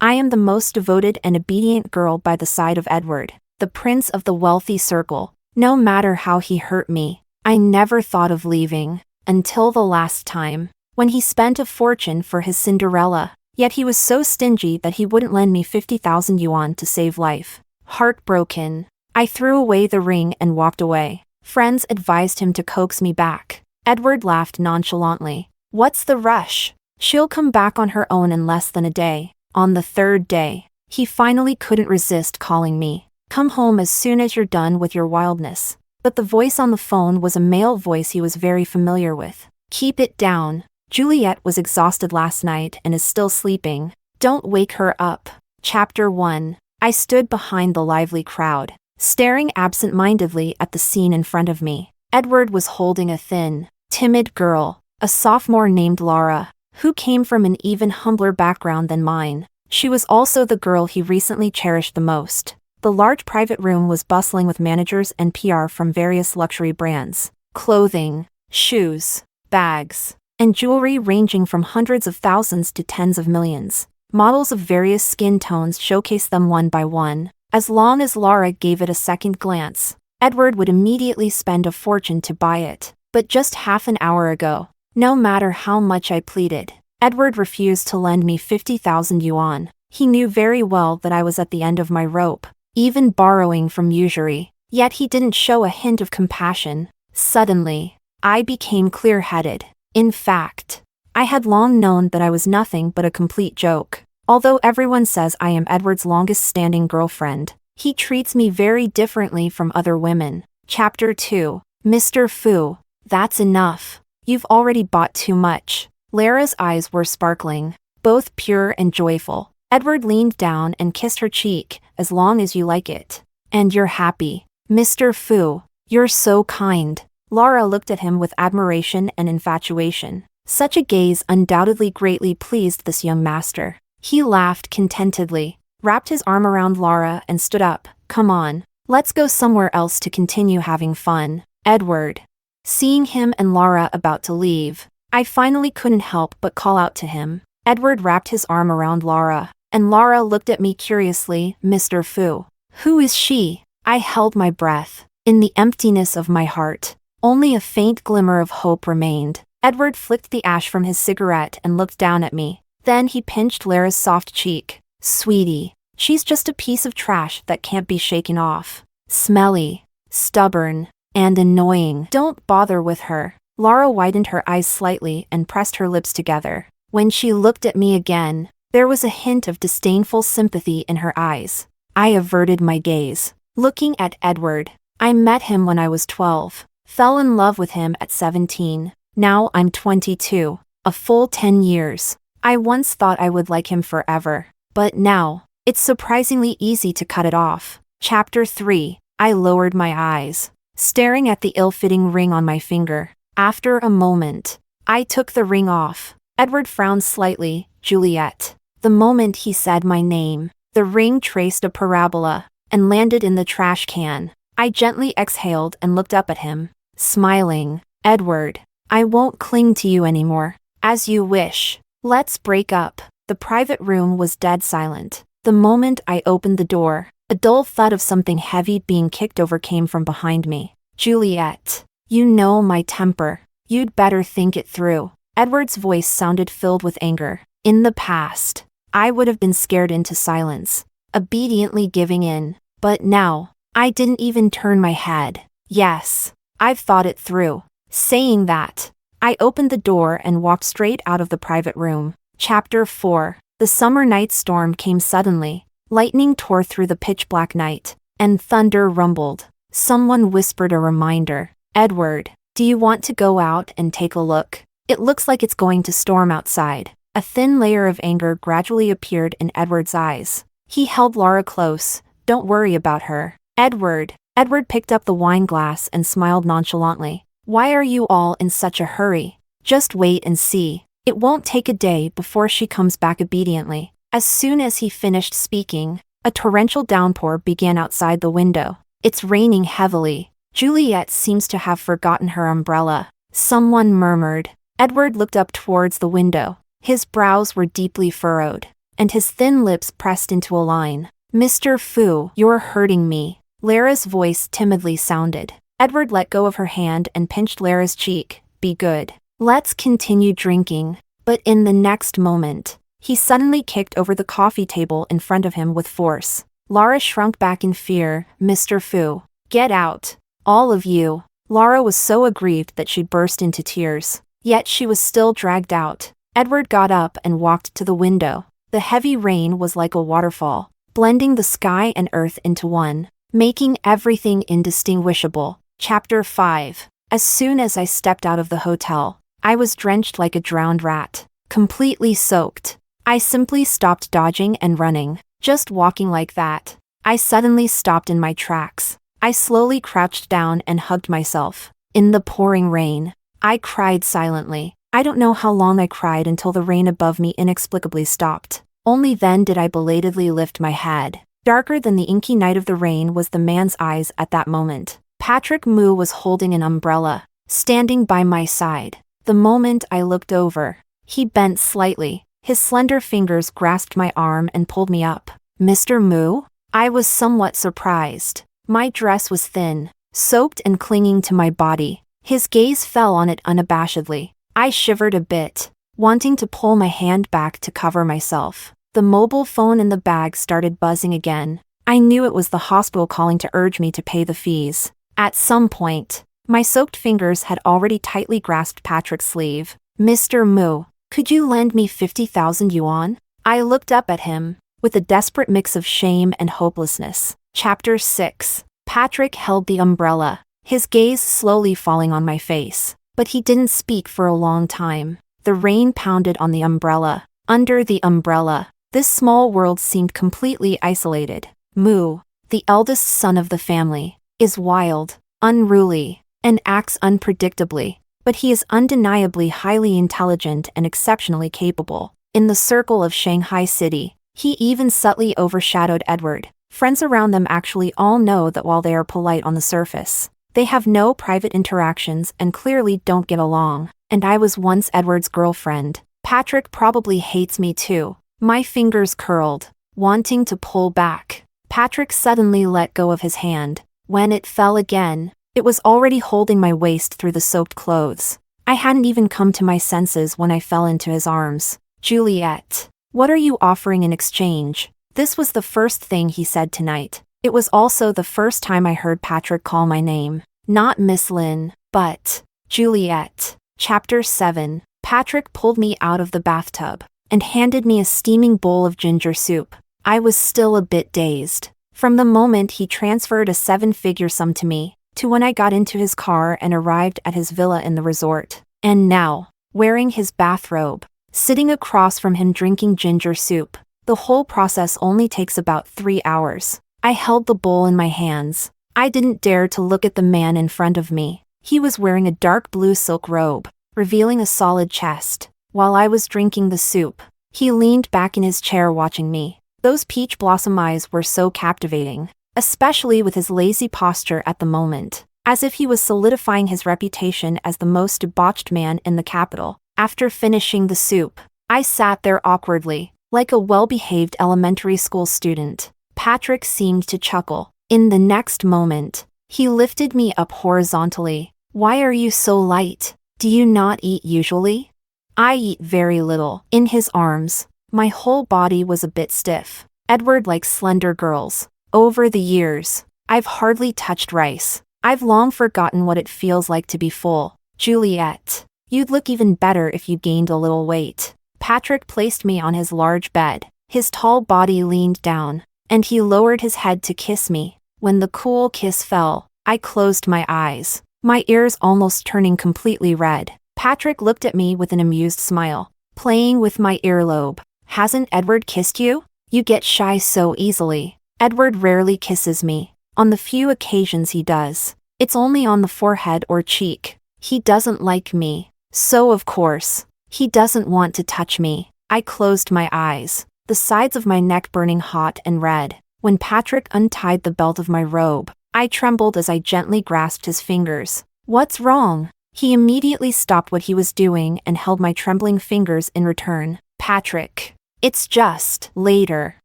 I am the most devoted and obedient girl by the side of Edward, the prince of the wealthy circle. No matter how he hurt me, I never thought of leaving, until the last time, when he spent a fortune for his Cinderella. Yet he was so stingy that he wouldn't lend me 50,000 yuan to save life. Heartbroken, I threw away the ring and walked away. Friends advised him to coax me back. Edward laughed nonchalantly. What's the rush? She'll come back on her own in less than a day. On the third day, he finally couldn't resist calling me. Come home as soon as you're done with your wildness. But the voice on the phone was a male voice he was very familiar with. Keep it down. Juliette was exhausted last night and is still sleeping. Don't wake her up. Chapter 1. I stood behind the lively crowd, staring absent-mindedly at the scene in front of me. Edward was holding a thin, timid girl, a sophomore named Laura, who came from an even humbler background than mine. She was also the girl he recently cherished the most. The large private room was bustling with managers and PR from various luxury brands. Clothing, shoes, bags, and jewelry ranging from hundreds of thousands to tens of millions. Models of various skin tones showcased them one by one. As long as Laura gave it a second glance, Edward would immediately spend a fortune to buy it. But just half an hour ago, no matter how much I pleaded, Edward refused to lend me 50,000 yuan. He knew very well that I was at the end of my rope, even borrowing from usury. Yet he didn't show a hint of compassion. Suddenly, I became clear-headed. In fact, I had long known that I was nothing but a complete joke. Although everyone says I am Edward's longest-standing girlfriend, he treats me very differently from other women. Chapter 2. Mr. Fu, that's enough. You've already bought too much. Lara's eyes were sparkling, both pure and joyful. Edward leaned down and kissed her cheek. As long as you like it. And you're happy. Mr. Fu, you're so kind. Laura looked at him with admiration and infatuation. Such a gaze undoubtedly greatly pleased this young master. He laughed contentedly, wrapped his arm around Laura and stood up. Come on, let's go somewhere else to continue having fun. Edward. Seeing him and Laura about to leave, I finally couldn't help but call out to him. Edward wrapped his arm around Laura, and Laura looked at me curiously. Mr. Fu, who is she? I held my breath. In the emptiness of my heart, only a faint glimmer of hope remained. Edward flicked the ash from his cigarette and looked down at me. Then he pinched Lara's soft cheek. Sweetie, she's just a piece of trash that can't be shaken off. Smelly, stubborn, and annoying. Don't bother with her. Laura widened her eyes slightly and pressed her lips together. When she looked at me again, there was a hint of disdainful sympathy in her eyes. I averted my gaze, looking at Edward. I met him when I was 12, fell in love with him at 17. Now I'm 22, a full 10 years. I once thought I would like him forever, but now, it's surprisingly easy to cut it off. Chapter 3. I lowered my eyes, staring at the ill-fitting ring on my finger. After a moment, I took the ring off. Edward frowned slightly. Juliette. The moment he said my name, the ring traced a parabola and landed in the trash can. I gently exhaled and looked up at him, smiling. Edward, I won't cling to you anymore. As you wish. Let's break up. The private room was dead silent. The moment I opened the door, a dull thud of something heavy being kicked over came from behind me. Juliette, you know my temper. You'd better think it through. Edward's voice sounded filled with anger. In the past, I would have been scared into silence, obediently giving in. But now, I didn't even turn my head. Yes, I've thought it through. Saying that, I opened the door and walked straight out of the private room. Chapter 4. The summer night storm came suddenly. Lightning tore through the pitch-black night, and thunder rumbled. Someone whispered a reminder. Edward, do you want to go out and take a look? It looks like it's going to storm outside. A thin layer of anger gradually appeared in Edward's eyes. He held Laura close. Don't worry about her. Edward. Edward picked up the wine glass and smiled nonchalantly. Why are you all in such a hurry? Just wait and see. It won't take a day before she comes back obediently. As soon as he finished speaking, a torrential downpour began outside the window. It's raining heavily. Juliette seems to have forgotten her umbrella. Someone murmured. Edward looked up towards the window. His brows were deeply furrowed. and his thin lips pressed into a line. "Mr. Fu, you're hurting me," Lara's voice timidly sounded. Edward let go of her hand and pinched Lara's cheek. "Be good. Let's continue drinking." But in the next moment, he suddenly kicked over the coffee table in front of him with force. Lara shrunk back in fear. "Mr. Fu, get out. All of you." Lara was so aggrieved that she burst into tears. Yet she was still dragged out. Edward got up and walked to the window. The heavy rain was like a waterfall, blending the sky and earth into one, making everything indistinguishable. Chapter 5. As soon as I stepped out of the hotel, I was drenched like a drowned rat, completely soaked. I simply stopped dodging and running, just walking like that. I suddenly stopped in my tracks. I slowly crouched down and hugged myself. In the pouring rain, I cried silently. I don't know how long I cried until the rain above me inexplicably stopped. Only then did I belatedly lift my head. Darker than the inky night of the rain was the man's eyes at that moment. Patrick Moo was holding an umbrella, standing by my side. The moment I looked over, he bent slightly. His slender fingers grasped my arm and pulled me up. "Mr. Moo?" I was somewhat surprised. My dress was thin, soaked and clinging to my body. His gaze fell on it unabashedly. I shivered a bit, wanting to pull my hand back to cover myself. The mobile phone in the bag started buzzing again. I knew it was the hospital calling to urge me to pay the fees. At some point, my soaked fingers had already tightly grasped Patrick's sleeve. "Mr. Moo, could you lend me 50,000 yuan? I looked up at him, with a desperate mix of shame and hopelessness. Chapter 6. Patrick held the umbrella, his gaze slowly falling on my face. But he didn't speak for a long time. The rain pounded on the umbrella. Under the umbrella, this small world seemed completely isolated. Moo, the eldest son of the family, is wild, unruly, and acts unpredictably, but he is undeniably highly intelligent and exceptionally capable. In the circle of Shanghai City, he even subtly overshadowed Edward. Friends around them actually all know that while they are polite on the surface, they have no private interactions and clearly don't get along. And I was once Edward's girlfriend. Patrick probably hates me too. My fingers curled, wanting to pull back. Patrick suddenly let go of his hand. When it fell again, it was already holding my waist through the soaked clothes. I hadn't even come to my senses when I fell into his arms. "Juliette, what are you offering in exchange?" This was the first thing he said tonight. It was also the first time I heard Patrick call my name. Not Miss Lin, but Juliette. Chapter 7. Patrick pulled me out of the bathtub and handed me a steaming bowl of ginger soup. I was still a bit dazed. From the moment he transferred a 7-figure sum to me, to when I got into his car and arrived at his villa in the resort. And now, wearing his bathrobe, sitting across from him drinking ginger soup. The whole process only takes about 3 hours. I held the bowl in my hands. I didn't dare to look at the man in front of me. He was wearing a dark blue silk robe, revealing a solid chest. While I was drinking the soup, he leaned back in his chair watching me. Those peach blossom eyes were so captivating, especially with his lazy posture at the moment, as if he was solidifying his reputation as the most debauched man in the capital. After finishing the soup, I sat there awkwardly, like a well-behaved elementary school student. Patrick seemed to chuckle. In the next moment, he lifted me up horizontally. "Why are you so light? Do you not eat usually?" "I eat very little." In his arms, my whole body was a bit stiff. Edward likes slender girls. Over the years, I've hardly touched rice. I've long forgotten what it feels like to be full. "Juliette, you'd look even better if you gained a little weight." Patrick placed me on his large bed. His tall body leaned down, and he lowered his head to kiss me. When the cool kiss fell, I closed my eyes, my ears almost turning completely red. Patrick looked at me with an amused smile, playing with my earlobe. "Hasn't Edward kissed you? You get shy so easily." "Edward rarely kisses me. On the few occasions he does, it's only on the forehead or cheek. He doesn't like me, so of course, he doesn't want to touch me." I closed my eyes, the sides of my neck burning hot and red. When Patrick untied the belt of my robe, I trembled as I gently grasped his fingers. "What's wrong?" He immediately stopped what he was doing and held my trembling fingers in return. "Patrick, It's just later.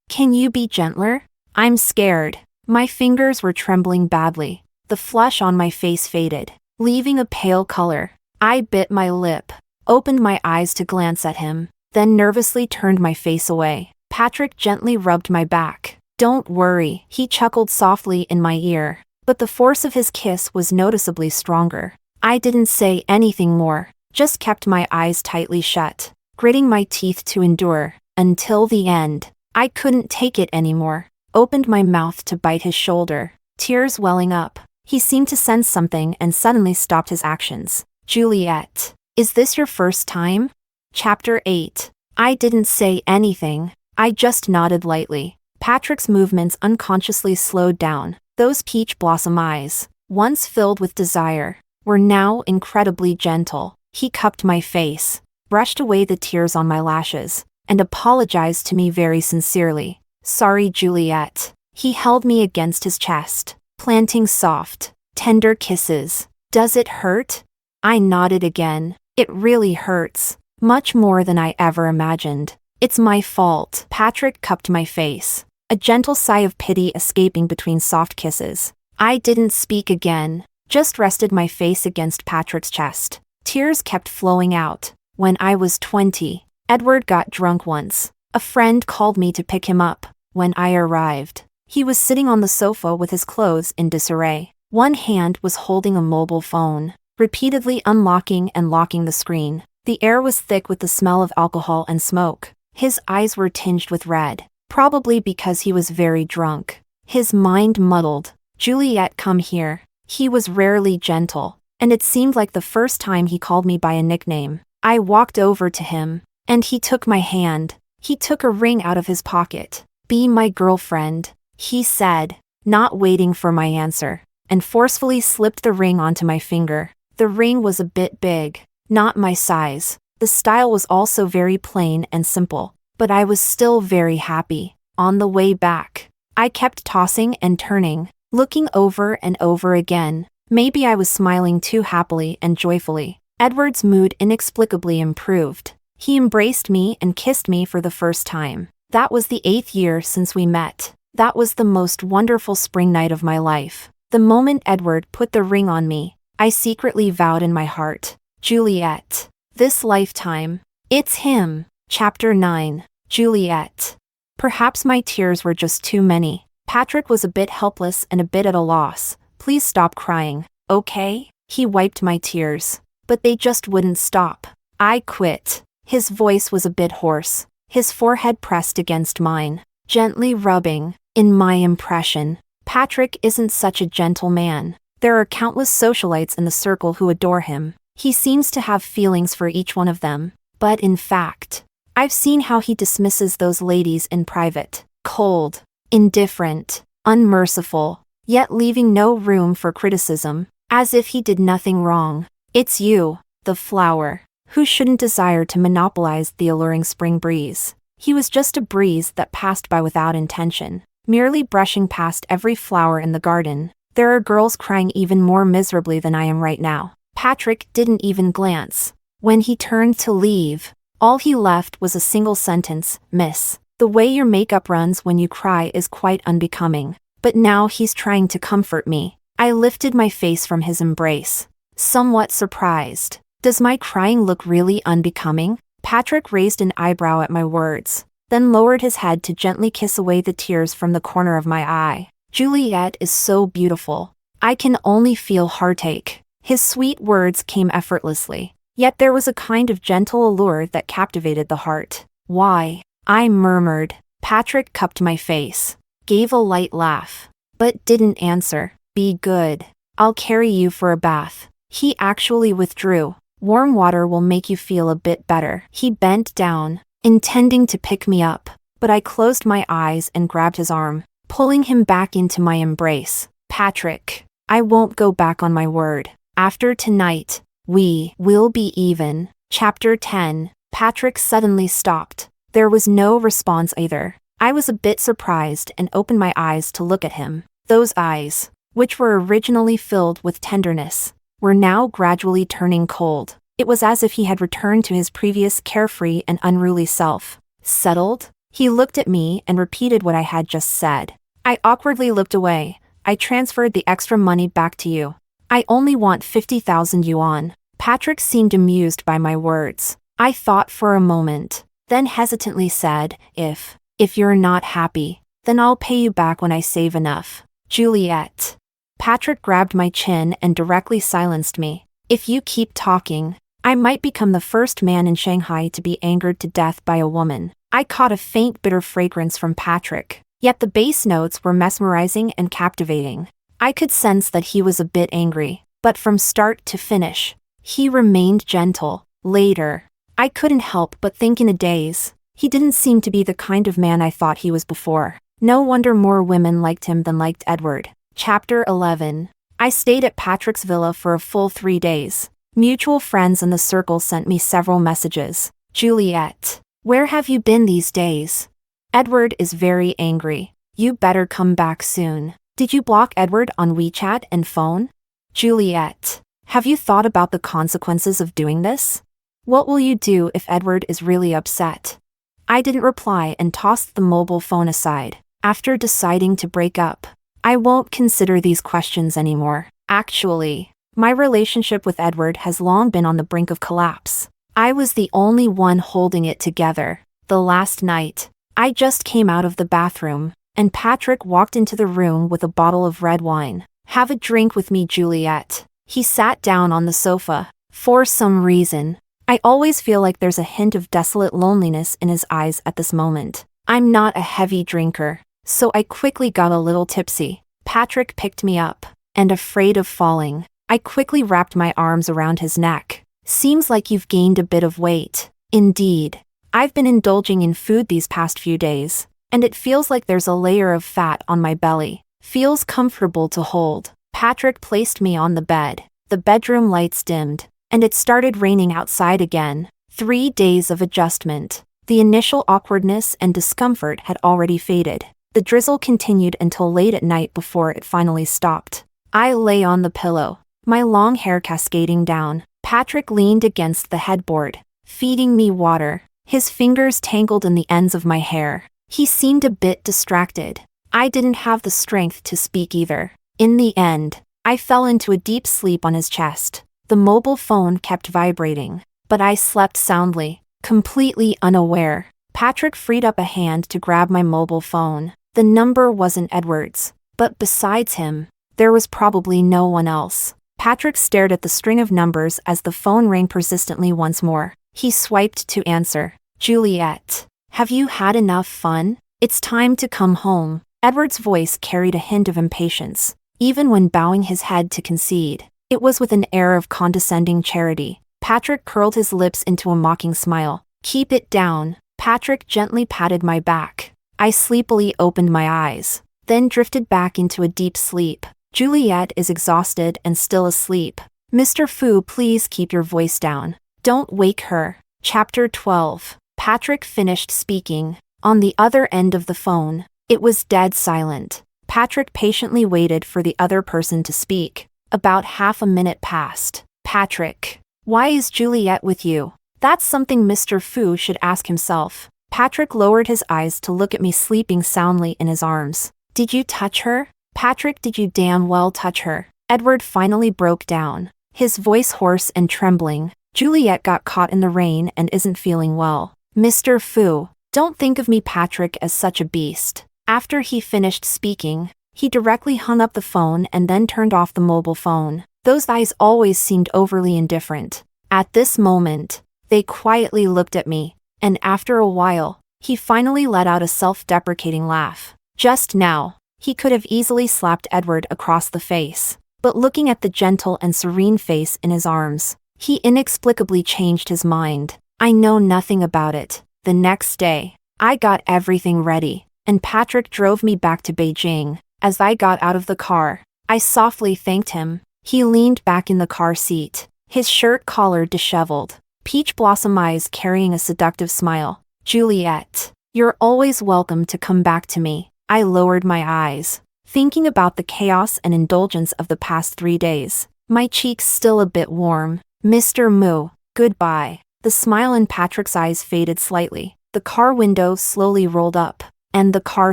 Can you be gentler? I'm scared. My fingers were trembling badly. The flush on my face faded, leaving a pale color. I bit my lip, opened my eyes to glance at him, then nervously turned my face away. Patrick gently rubbed my back. Don't worry, he chuckled softly in my ear, but the force of his kiss was noticeably stronger. I didn't say anything more, just kept my eyes tightly shut, gritting my teeth to endure, until the end. I couldn't take it anymore. Opened my mouth to bite his shoulder, tears welling up. He seemed to sense something and suddenly stopped his actions. Juliette, is this your first time? Chapter 8. I didn't say anything. I just nodded lightly. Patrick's movements unconsciously slowed down. Those peach blossom eyes, once filled with desire, were now incredibly gentle. He cupped my face, brushed away the tears on my lashes, and apologized to me very sincerely. Sorry, Juliette. He held me against his chest, planting soft, tender kisses. Does it hurt? I nodded again. It really hurts. Much more than I ever imagined. It's my fault. Patrick cupped my face, a gentle sigh of pity escaping between soft kisses. I didn't speak again, just rested my face against Patrick's chest. Tears kept flowing out. When I was 20, Edward got drunk once. A friend called me to pick him up. When I arrived, he was sitting on the sofa with his clothes in disarray. One hand was holding a mobile phone, repeatedly unlocking and locking the screen. The air was thick with the smell of alcohol and smoke. His eyes were tinged with red, probably because he was very drunk. His mind muddled. Juliette, come here. He was rarely gentle, and it seemed like the first time he called me by a nickname. I walked over to him, and he took my hand. He took a ring out of his pocket. Be my girlfriend, he said, not waiting for my answer, and forcefully slipped the ring onto my finger. The ring was a bit big, not my size. The style was also very plain and simple, but I was still very happy. On the way back, I kept tossing and turning, looking over and over again. Maybe I was smiling too happily and joyfully. Edward's mood inexplicably improved. He embraced me and kissed me for the first time. That was the 8th year since we met. That was the most wonderful spring night of my life. The moment Edward put the ring on me, I secretly vowed in my heart, Juliette, this lifetime, it's him. Chapter 9. Juliette. Perhaps my tears were just too many. Patrick was a bit helpless and a bit at a loss. Please stop crying, okay? He wiped my tears, but they just wouldn't stop. I quit. His voice was a bit hoarse, his forehead pressed against mine, gently rubbing. In my impression, Patrick isn't such a gentle man. There are countless socialites in the circle who adore him. He seems to have feelings for each one of them. But in fact, I've seen how he dismisses those ladies in private. Cold, indifferent, unmerciful, yet leaving no room for criticism, as if he did nothing wrong. It's you, the flower, who shouldn't desire to monopolize the alluring spring breeze. He was just a breeze that passed by without intention, merely brushing past every flower in the garden. There are girls crying even more miserably than I am right now. Patrick didn't even glance. When he turned to leave, all he left was a single sentence, Miss, the way your makeup runs when you cry is quite unbecoming. But now he's trying to comfort me. I lifted my face from his embrace, somewhat surprised. Does my crying look really unbecoming? Patrick raised an eyebrow at my words, then lowered his head to gently kiss away the tears from the corner of my eye. Juliette is so beautiful. I can only feel heartache. His sweet words came effortlessly, yet there was a kind of gentle allure that captivated the heart. Why? I murmured. Patrick cupped my face, gave a light laugh, but didn't answer. Be good. I'll carry you for a bath. He actually withdrew. Warm water will make you feel a bit better. He bent down, intending to pick me up, but I closed my eyes and grabbed his arm, pulling him back into my embrace. Patrick, I won't go back on my word. After tonight, we will be even. Chapter 10. Patrick suddenly stopped. There was no response either. I was a bit surprised and opened my eyes to look at him. Those eyes, which were originally filled with tenderness, were now gradually turning cold. It was as if he had returned to his previous carefree and unruly self. Settled? He looked at me and repeated what I had just said. I awkwardly looked away. I transferred the extra money back to you. I only want 50,000 yuan. Patrick seemed amused by my words. I thought for a moment, then hesitantly said, If you're not happy, then I'll pay you back when I save enough. Juliette. Patrick grabbed my chin and directly silenced me. If you keep talking, I might become the first man in Shanghai to be angered to death by a woman. I caught a faint bitter fragrance from Patrick, yet the bass notes were mesmerizing and captivating. I could sense that he was a bit angry, but from start to finish, he remained gentle. Later, I couldn't help but think in a daze, he didn't seem to be the kind of man I thought he was before. No wonder more women liked him than liked Edward. Chapter 11. I stayed at Patrick's villa for a full 3 days. Mutual friends in the circle sent me several messages. Juliette, where have you been these days? Edward is very angry. You better come back soon. Did you block Edward on WeChat and phone? Juliette, have you thought about the consequences of doing this? What will you do if Edward is really upset? I didn't reply and tossed the mobile phone aside. After deciding to break up, I won't consider these questions anymore. Actually, my relationship with Edward has long been on the brink of collapse. I was the only one holding it together. The last night, I just came out of the bathroom, and Patrick walked into the room with a bottle of red wine. Have a drink with me, Juliette. He sat down on the sofa. For some reason, I always feel like there's a hint of desolate loneliness in his eyes at this moment. I'm not a heavy drinker, so I quickly got a little tipsy. Patrick picked me up, and afraid of falling, I quickly wrapped my arms around his neck. Seems like you've gained a bit of weight. Indeed. I've been indulging in food these past few days, and it feels like there's a layer of fat on my belly. Feels comfortable to hold. Patrick placed me on the bed. The bedroom lights dimmed, and it started raining outside again. 3 days of adjustment. The initial awkwardness and discomfort had already faded. The drizzle continued until late at night before it finally stopped. I lay on the pillow, my long hair cascading down. Patrick leaned against the headboard, feeding me water, his fingers tangled in the ends of my hair. He seemed a bit distracted. I didn't have the strength to speak either. In the end, I fell into a deep sleep on his chest. The mobile phone kept vibrating, but I slept soundly, completely unaware. Patrick freed up a hand to grab my mobile phone. The number wasn't Edward's, but besides him, there was probably no one else. Patrick stared at the string of numbers as the phone rang persistently once more. He swiped to answer. Juliette, have you had enough fun? It's time to come home. Edward's voice carried a hint of impatience, even when bowing his head to concede. It was with an air of condescending charity. Patrick curled his lips into a mocking smile. Keep it down. Patrick gently patted my back. I sleepily opened my eyes, then drifted back into a deep sleep. Juliette is exhausted and still asleep. Mr. Fu, please keep your voice down. Don't wake her. Chapter 12. Patrick finished speaking. On the other end of the phone, it was dead silent. Patrick patiently waited for the other person to speak. About half a minute passed. Patrick, why is Juliette with you? That's something Mr. Fu should ask himself. Patrick lowered his eyes to look at me sleeping soundly in his arms. Did you touch her? Patrick, did you damn well touch her? Edward finally broke down, his voice hoarse and trembling. Juliette got caught in the rain and isn't feeling well. Mr. Fu, don't think of me, Patrick, as such a beast. After he finished speaking, he directly hung up the phone and then turned off the mobile phone. Those eyes always seemed overly indifferent. At this moment, they quietly looked at me, and after a while, he finally let out a self-deprecating laugh. Just now, he could have easily slapped Edward across the face, but looking at the gentle and serene face in his arms, he inexplicably changed his mind. I know nothing about it. The next day, I got everything ready, and Patrick drove me back to Beijing. As I got out of the car, I softly thanked him. He leaned back in the car seat, his shirt collar disheveled, peach blossom eyes carrying a seductive smile. Juliette, you're always welcome to come back to me. I lowered my eyes, thinking about the chaos and indulgence of the past 3 days. My cheeks still a bit warm. Mr. Mu, goodbye. The smile in Patrick's eyes faded slightly. The car window slowly rolled up, and the car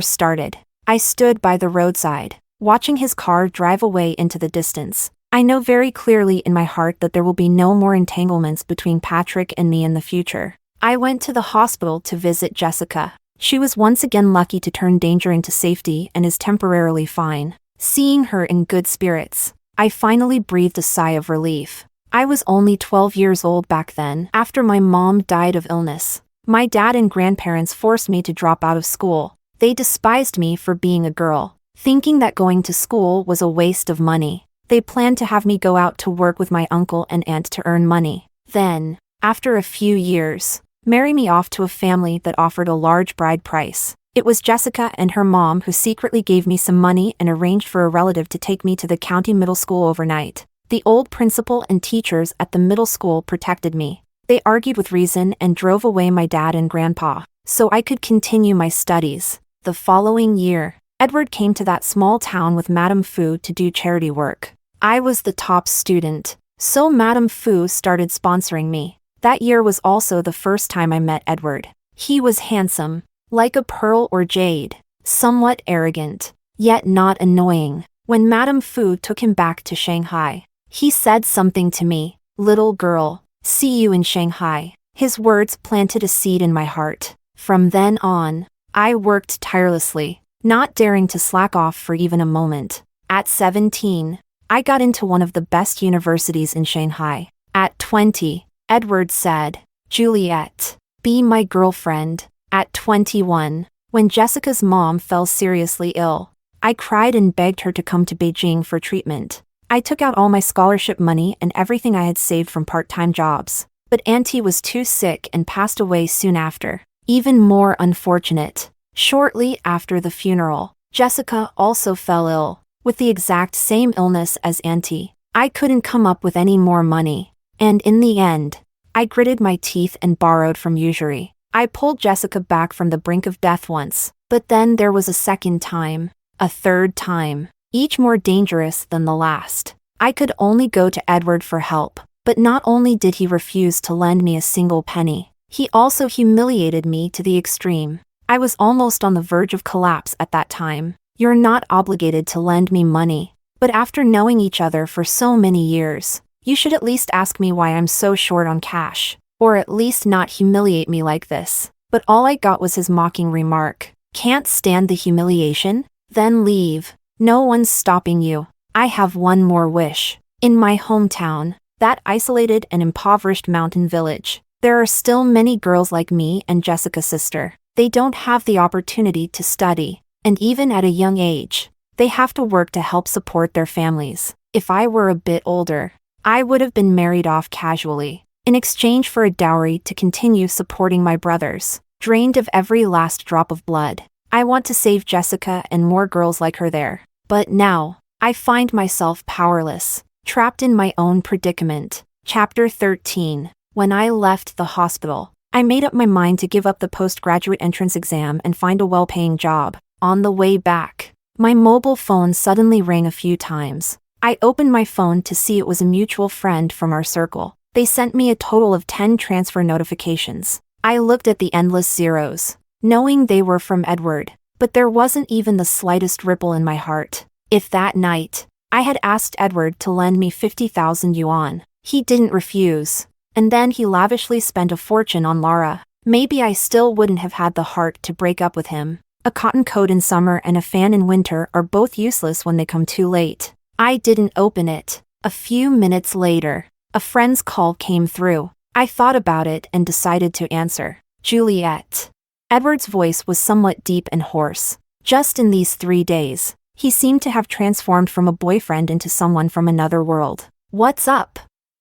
started. I stood by the roadside, watching his car drive away into the distance. I know very clearly in my heart that there will be no more entanglements between Patrick and me in the future. I went to the hospital to visit Jessica. She was once again lucky to turn danger into safety and is temporarily fine. Seeing her in good spirits, I finally breathed a sigh of relief. I was only 12 years old back then, after my mom died of illness. My dad and grandparents forced me to drop out of school. They despised me for being a girl, thinking that going to school was a waste of money. They planned to have me go out to work with my uncle and aunt to earn money. Then, after a few years, marry me off to a family that offered a large bride price. It was Jessica and her mom who secretly gave me some money and arranged for a relative to take me to the county middle school overnight. The old principal and teachers at the middle school protected me. They argued with reason and drove away my dad and grandpa, so I could continue my studies. The following year, Edward came to that small town with Madame Fu to do charity work. I was the top student, so Madame Fu started sponsoring me. That year was also the first time I met Edward. He was handsome, like a pearl or jade, somewhat arrogant, yet not annoying. When Madame Fu took him back to Shanghai, he said something to me, "Little girl, see you in Shanghai." His words planted a seed in my heart. From then on, I worked tirelessly, not daring to slack off for even a moment. At 17, I got into one of the best universities in Shanghai. At 20, Edward said, "Juliette, be my girlfriend." At 21, when Jessica's mom fell seriously ill, I cried and begged her to come to Beijing for treatment. I took out all my scholarship money and everything I had saved from part-time jobs. But Auntie was too sick and passed away soon after. Even more unfortunate, shortly after the funeral, Jessica also fell ill, with the exact same illness as Auntie. I couldn't come up with any more money, and in the end, I gritted my teeth and borrowed from usury. I pulled Jessica back from the brink of death once, but then there was a second time, a third time, each more dangerous than the last. I could only go to Edward for help, but not only did he refuse to lend me a single penny, he also humiliated me to the extreme. I was almost on the verge of collapse at that time. "You're not obligated to lend me money, but after knowing each other for so many years, you should at least ask me why I'm so short on cash, or at least not humiliate me like this." But all I got was his mocking remark, "Can't stand the humiliation? Then leave. No one's stopping you." I have one more wish. In my hometown, that isolated and impoverished mountain village, there are still many girls like me and Jessica's sister. They don't have the opportunity to study, and even at a young age, they have to work to help support their families. If I were a bit older, I would have been married off casually, in exchange for a dowry to continue supporting my brothers, drained of every last drop of blood. I want to save Jessica and more girls like her there. But now, I find myself powerless, trapped in my own predicament. Chapter 13. When I left the hospital, I made up my mind to give up the postgraduate entrance exam and find a well-paying job. On the way back, my mobile phone suddenly rang a few times. I opened my phone to see it was a mutual friend from our circle. They sent me a total of 10 transfer notifications. I looked at the endless zeros, knowing they were from Edward, but there wasn't even the slightest ripple in my heart. If that night, I had asked Edward to lend me 50,000 yuan, he didn't refuse. And then he lavishly spent a fortune on Lara. Maybe I still wouldn't have had the heart to break up with him. A cotton coat in summer and a fan in winter are both useless when they come too late. I didn't open it. A few minutes later, a friend's call came through. I thought about it and decided to answer. "Juliette." Edward's voice was somewhat deep and hoarse. Just in these 3 days, he seemed to have transformed from a boyfriend into someone from another world. "What's up?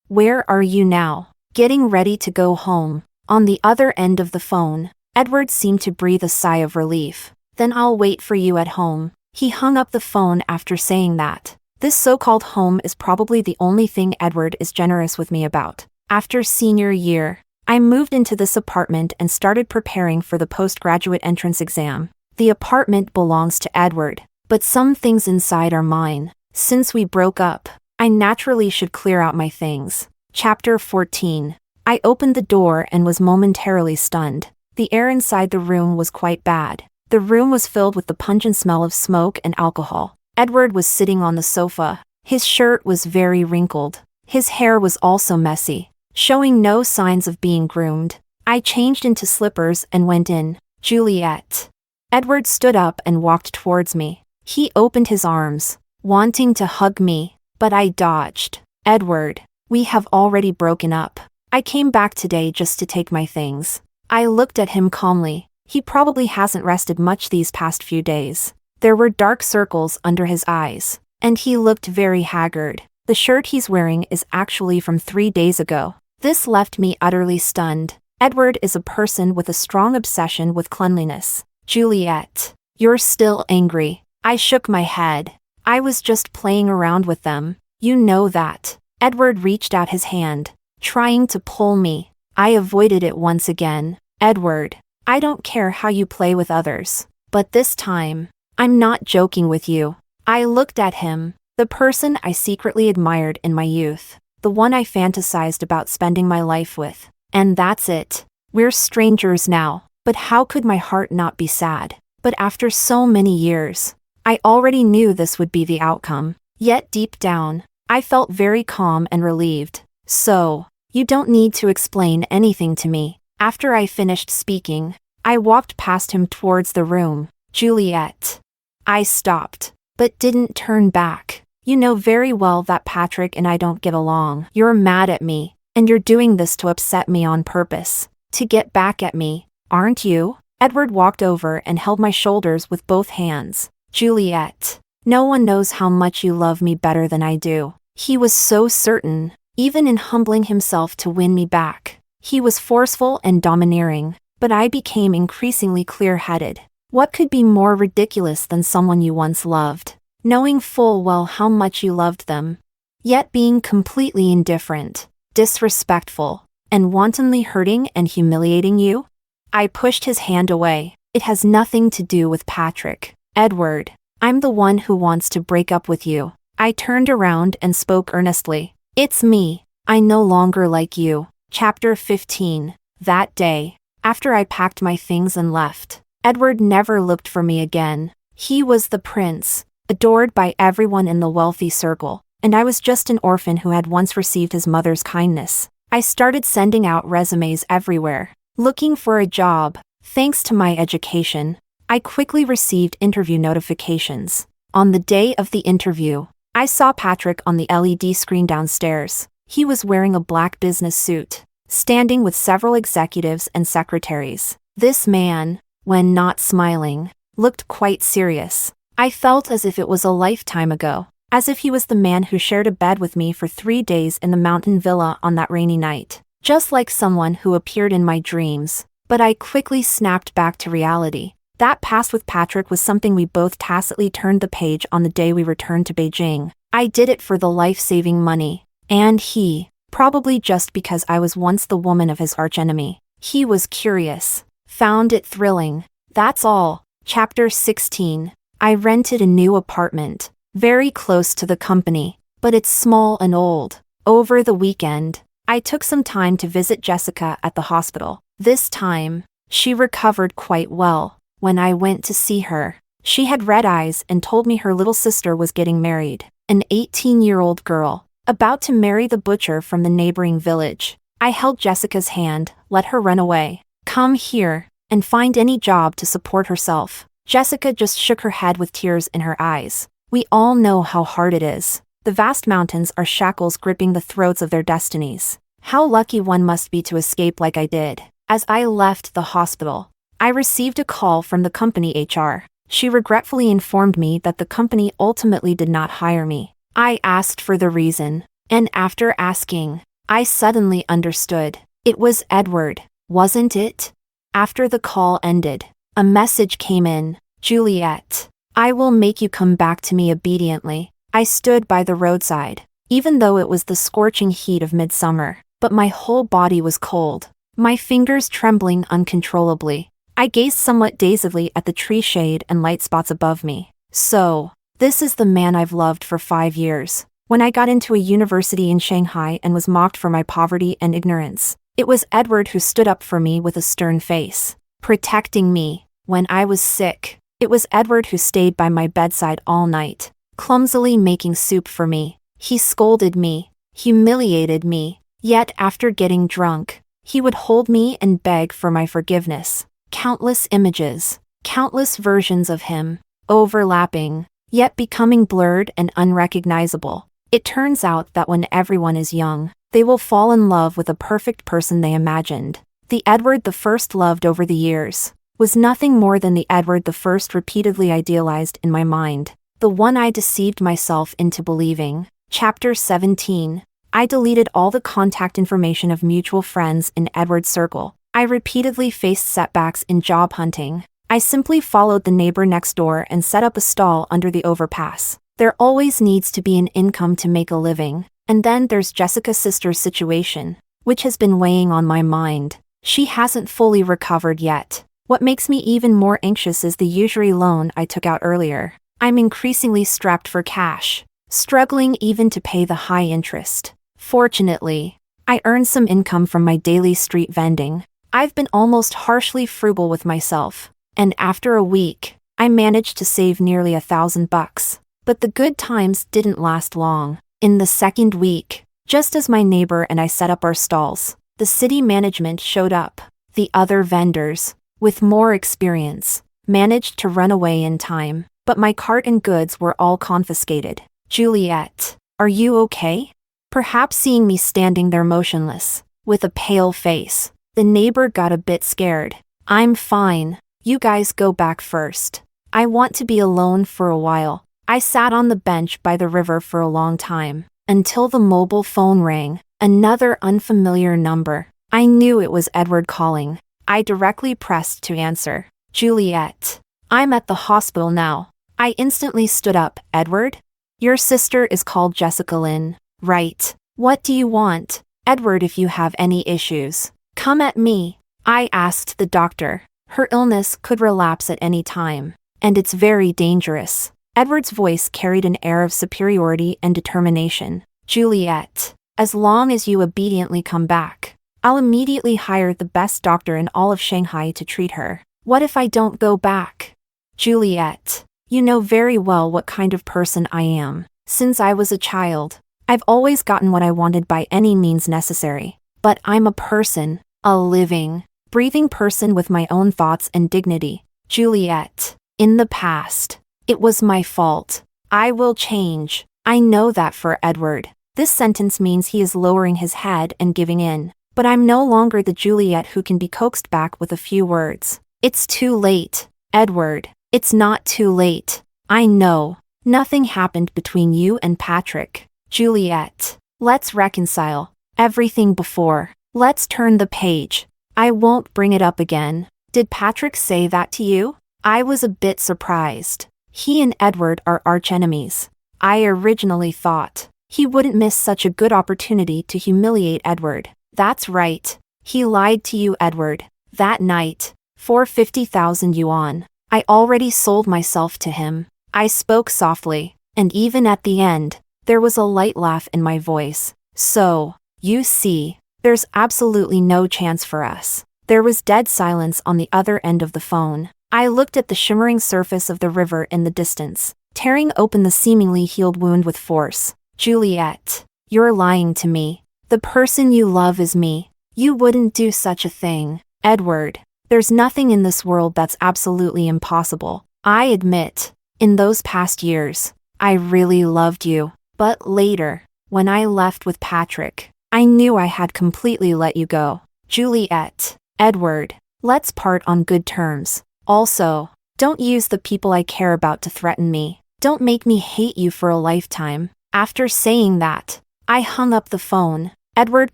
Where are you now?" "Getting ready to go home." On the other end of the phone, Edward seemed to breathe a sigh of relief. "Then I'll wait for you at home." He hung up the phone after saying that. This so-called home is probably the only thing Edward is generous with me about. After senior year, I moved into this apartment and started preparing for the postgraduate entrance exam. The apartment belongs to Edward, but some things inside are mine. Since we broke up, I naturally should clear out my things. Chapter 14. I opened the door and was momentarily stunned. The air inside the room was quite bad. The room was filled with the pungent smell of smoke and alcohol. Edward was sitting on the sofa. His shirt was very wrinkled. His hair was also messy, showing no signs of being groomed. I changed into slippers and went in. Juliette. Edward stood up and walked towards me. He opened his arms, wanting to hug me, but I dodged. Edward, we have already broken up. I came back today just to take my things. I looked at him calmly. He probably hasn't rested much these past few days. There were dark circles under his eyes, and he looked very haggard. The shirt he's wearing is actually from 3 days ago. This left me utterly stunned. Edward is a person with a strong obsession with cleanliness. Juliette, you're still angry. I shook my head. I was just playing around with them. You know that. Edward reached out his hand, trying to pull me. I avoided it once again. Edward, I don't care how you play with others, but this time, I'm not joking with you. I looked at him, the person I secretly admired in my youth, the one I fantasized about spending my life with. And that's it. We're strangers now, but how could my heart not be sad? But after so many years, I already knew this would be the outcome. Yet deep down, I felt very calm and relieved. So, you don't need to explain anything to me. After I finished speaking, I walked past him towards the room. Juliette. I stopped, but didn't turn back. You know very well that Patrick and I don't get along. You're mad at me, and you're doing this to upset me on purpose. To get back at me, aren't you? Edward walked over and held my shoulders with both hands. Juliette, no one knows how much you love me better than I do. He was so certain, even in humbling himself to win me back. He was forceful and domineering, but I became increasingly clear-headed. What could be more ridiculous than someone you once loved, knowing full well how much you loved them, yet being completely indifferent, disrespectful, and wantonly hurting and humiliating you? I pushed his hand away. It has nothing to do with Patrick. Edward, I'm the one who wants to break up with you. I turned around and spoke earnestly. It's me. I no longer like you. Chapter 15. That day, after I packed my things and left, Edward never looked for me again. He was the prince, adored by everyone in the wealthy circle, and I was just an orphan who had once received his mother's kindness. I started sending out resumes everywhere, looking for a job. Thanks to my education, I quickly received interview notifications. On the day of the interview, I saw Patrick on the LED screen downstairs. He was wearing a black business suit, standing with several executives and secretaries. This man, when not smiling, looked quite serious. I felt as if it was a lifetime ago, as if he was the man who shared a bed with me for 3 days in the mountain villa on that rainy night, just like someone who appeared in my dreams. But I quickly snapped back to reality. That past with Patrick was something we both tacitly turned the page on the day we returned to Beijing. I did it for the life-saving money, and he, probably just because I was once the woman of his archenemy, he was curious, found it thrilling. That's all. Chapter 16. I rented a new apartment, very close to the company, but it's small and old. Over the weekend, I took some time to visit Jessica at the hospital. This time, she recovered quite well. When I went to see her, she had red eyes and told me her little sister was getting married, an 18-year-old girl, about to marry the butcher from the neighboring village. I held Jessica's hand, let her run away. Come here, and find any job to support herself. Jessica just shook her head with tears in her eyes. We all know how hard it is. The vast mountains are shackles gripping the throats of their destinies. How lucky one must be to escape like I did. As I left the hospital, I received a call from the company HR. She regretfully informed me that the company ultimately did not hire me. I asked for the reason, and after asking, I suddenly understood. It was Edward, wasn't it? After the call ended, a message came in. Juliette, I will make you come back to me obediently. I stood by the roadside, even though it was the scorching heat of midsummer, but my whole body was cold, my fingers trembling uncontrollably. I gazed somewhat dazedly at the tree shade and light spots above me. So, this is the man I've loved for 5 years. When I got into a university in Shanghai and was mocked for my poverty and ignorance, it was Edward who stood up for me with a stern face. protecting me when I was sick. It was Edward who stayed by my bedside all night, clumsily making soup for me. He scolded me, humiliated me, yet after getting drunk, he would hold me and beg for my forgiveness. Countless images, countless versions of him, overlapping, yet becoming blurred and unrecognizable. It turns out that when everyone is young, they will fall in love with a perfect person they imagined. The Edward the First loved over the years was nothing more than the Edward the First repeatedly idealized in my mind, the one I deceived myself into believing. Chapter 17. I deleted all the contact information of mutual friends in Edward's circle. I repeatedly faced setbacks in job hunting. I simply followed the neighbor next door and set up a stall under the overpass. There always needs to be an income to make a living. And then there's Jessica's sister's situation, which has been weighing on my mind. She hasn't fully recovered yet. What makes me even more anxious is the usury loan I took out earlier. I'm increasingly strapped for cash, struggling even to pay the high interest. Fortunately, I earned some income from my daily street vending. I've been almost harshly frugal with myself, and after a week, I managed to save nearly $1,000. But the good times didn't last long. In the second week, just as my neighbor and I set up our stalls, the city management showed up. The other vendors, with more experience, managed to run away in time, but my cart and goods were all confiscated. Juliette, are you okay? Perhaps seeing me standing there motionless, with a pale face, the neighbor got a bit scared. I'm fine. You guys go back first. I want to be alone for a while. I sat on the bench by the river for a long time, until the mobile phone rang, another unfamiliar number. I knew it was Edward calling. I directly pressed to answer. Juliette, I'm at the hospital now. I instantly stood up. Edward? Your sister is called Jessica Lynn, right? What do you want? Edward, if you have any issues, come at me. I asked the doctor. Her illness could relapse at any time, and it's very dangerous. Edward's voice carried an air of superiority and determination. Juliette, as long as you obediently come back, I'll immediately hire the best doctor in all of Shanghai to treat her. What if I don't go back? Juliette, you know very well what kind of person I am. Since I was a child, I've always gotten what I wanted by any means necessary. But I'm a person, a living, breathing person with my own thoughts and dignity. Juliette, in the past, it was my fault. I will change. I know that for Edward. This sentence means he is lowering his head and giving in. But I'm no longer the Juliette who can be coaxed back with a few words. It's too late, Edward. It's not too late. I know. Nothing happened between you and Patrick. Juliette, let's reconcile. Everything before. Let's turn the page. I won't bring it up again. Did Patrick say that to you? I was a bit surprised. He and Edward are archenemies. I originally thought he wouldn't miss such a good opportunity to humiliate Edward. That's right. He lied to you, Edward. That night, for 50,000 yuan. I already sold myself to him. I spoke softly, and even at the end, there was a light laugh in my voice. So, you see, there's absolutely no chance for us. There was dead silence on the other end of the phone. I looked at the shimmering surface of the river in the distance, tearing open the seemingly healed wound with force. Juliette, you're lying to me. The person you love is me. You wouldn't do such a thing. Edward, there's nothing in this world that's absolutely impossible. I admit, in those past years, I really loved you. But later, when I left with Patrick, I knew I had completely let you go. Juliette, Edward, let's part on good terms. Also, don't use the people I care about to threaten me. Don't make me hate you for a lifetime. After saying that, I hung up the phone. Edward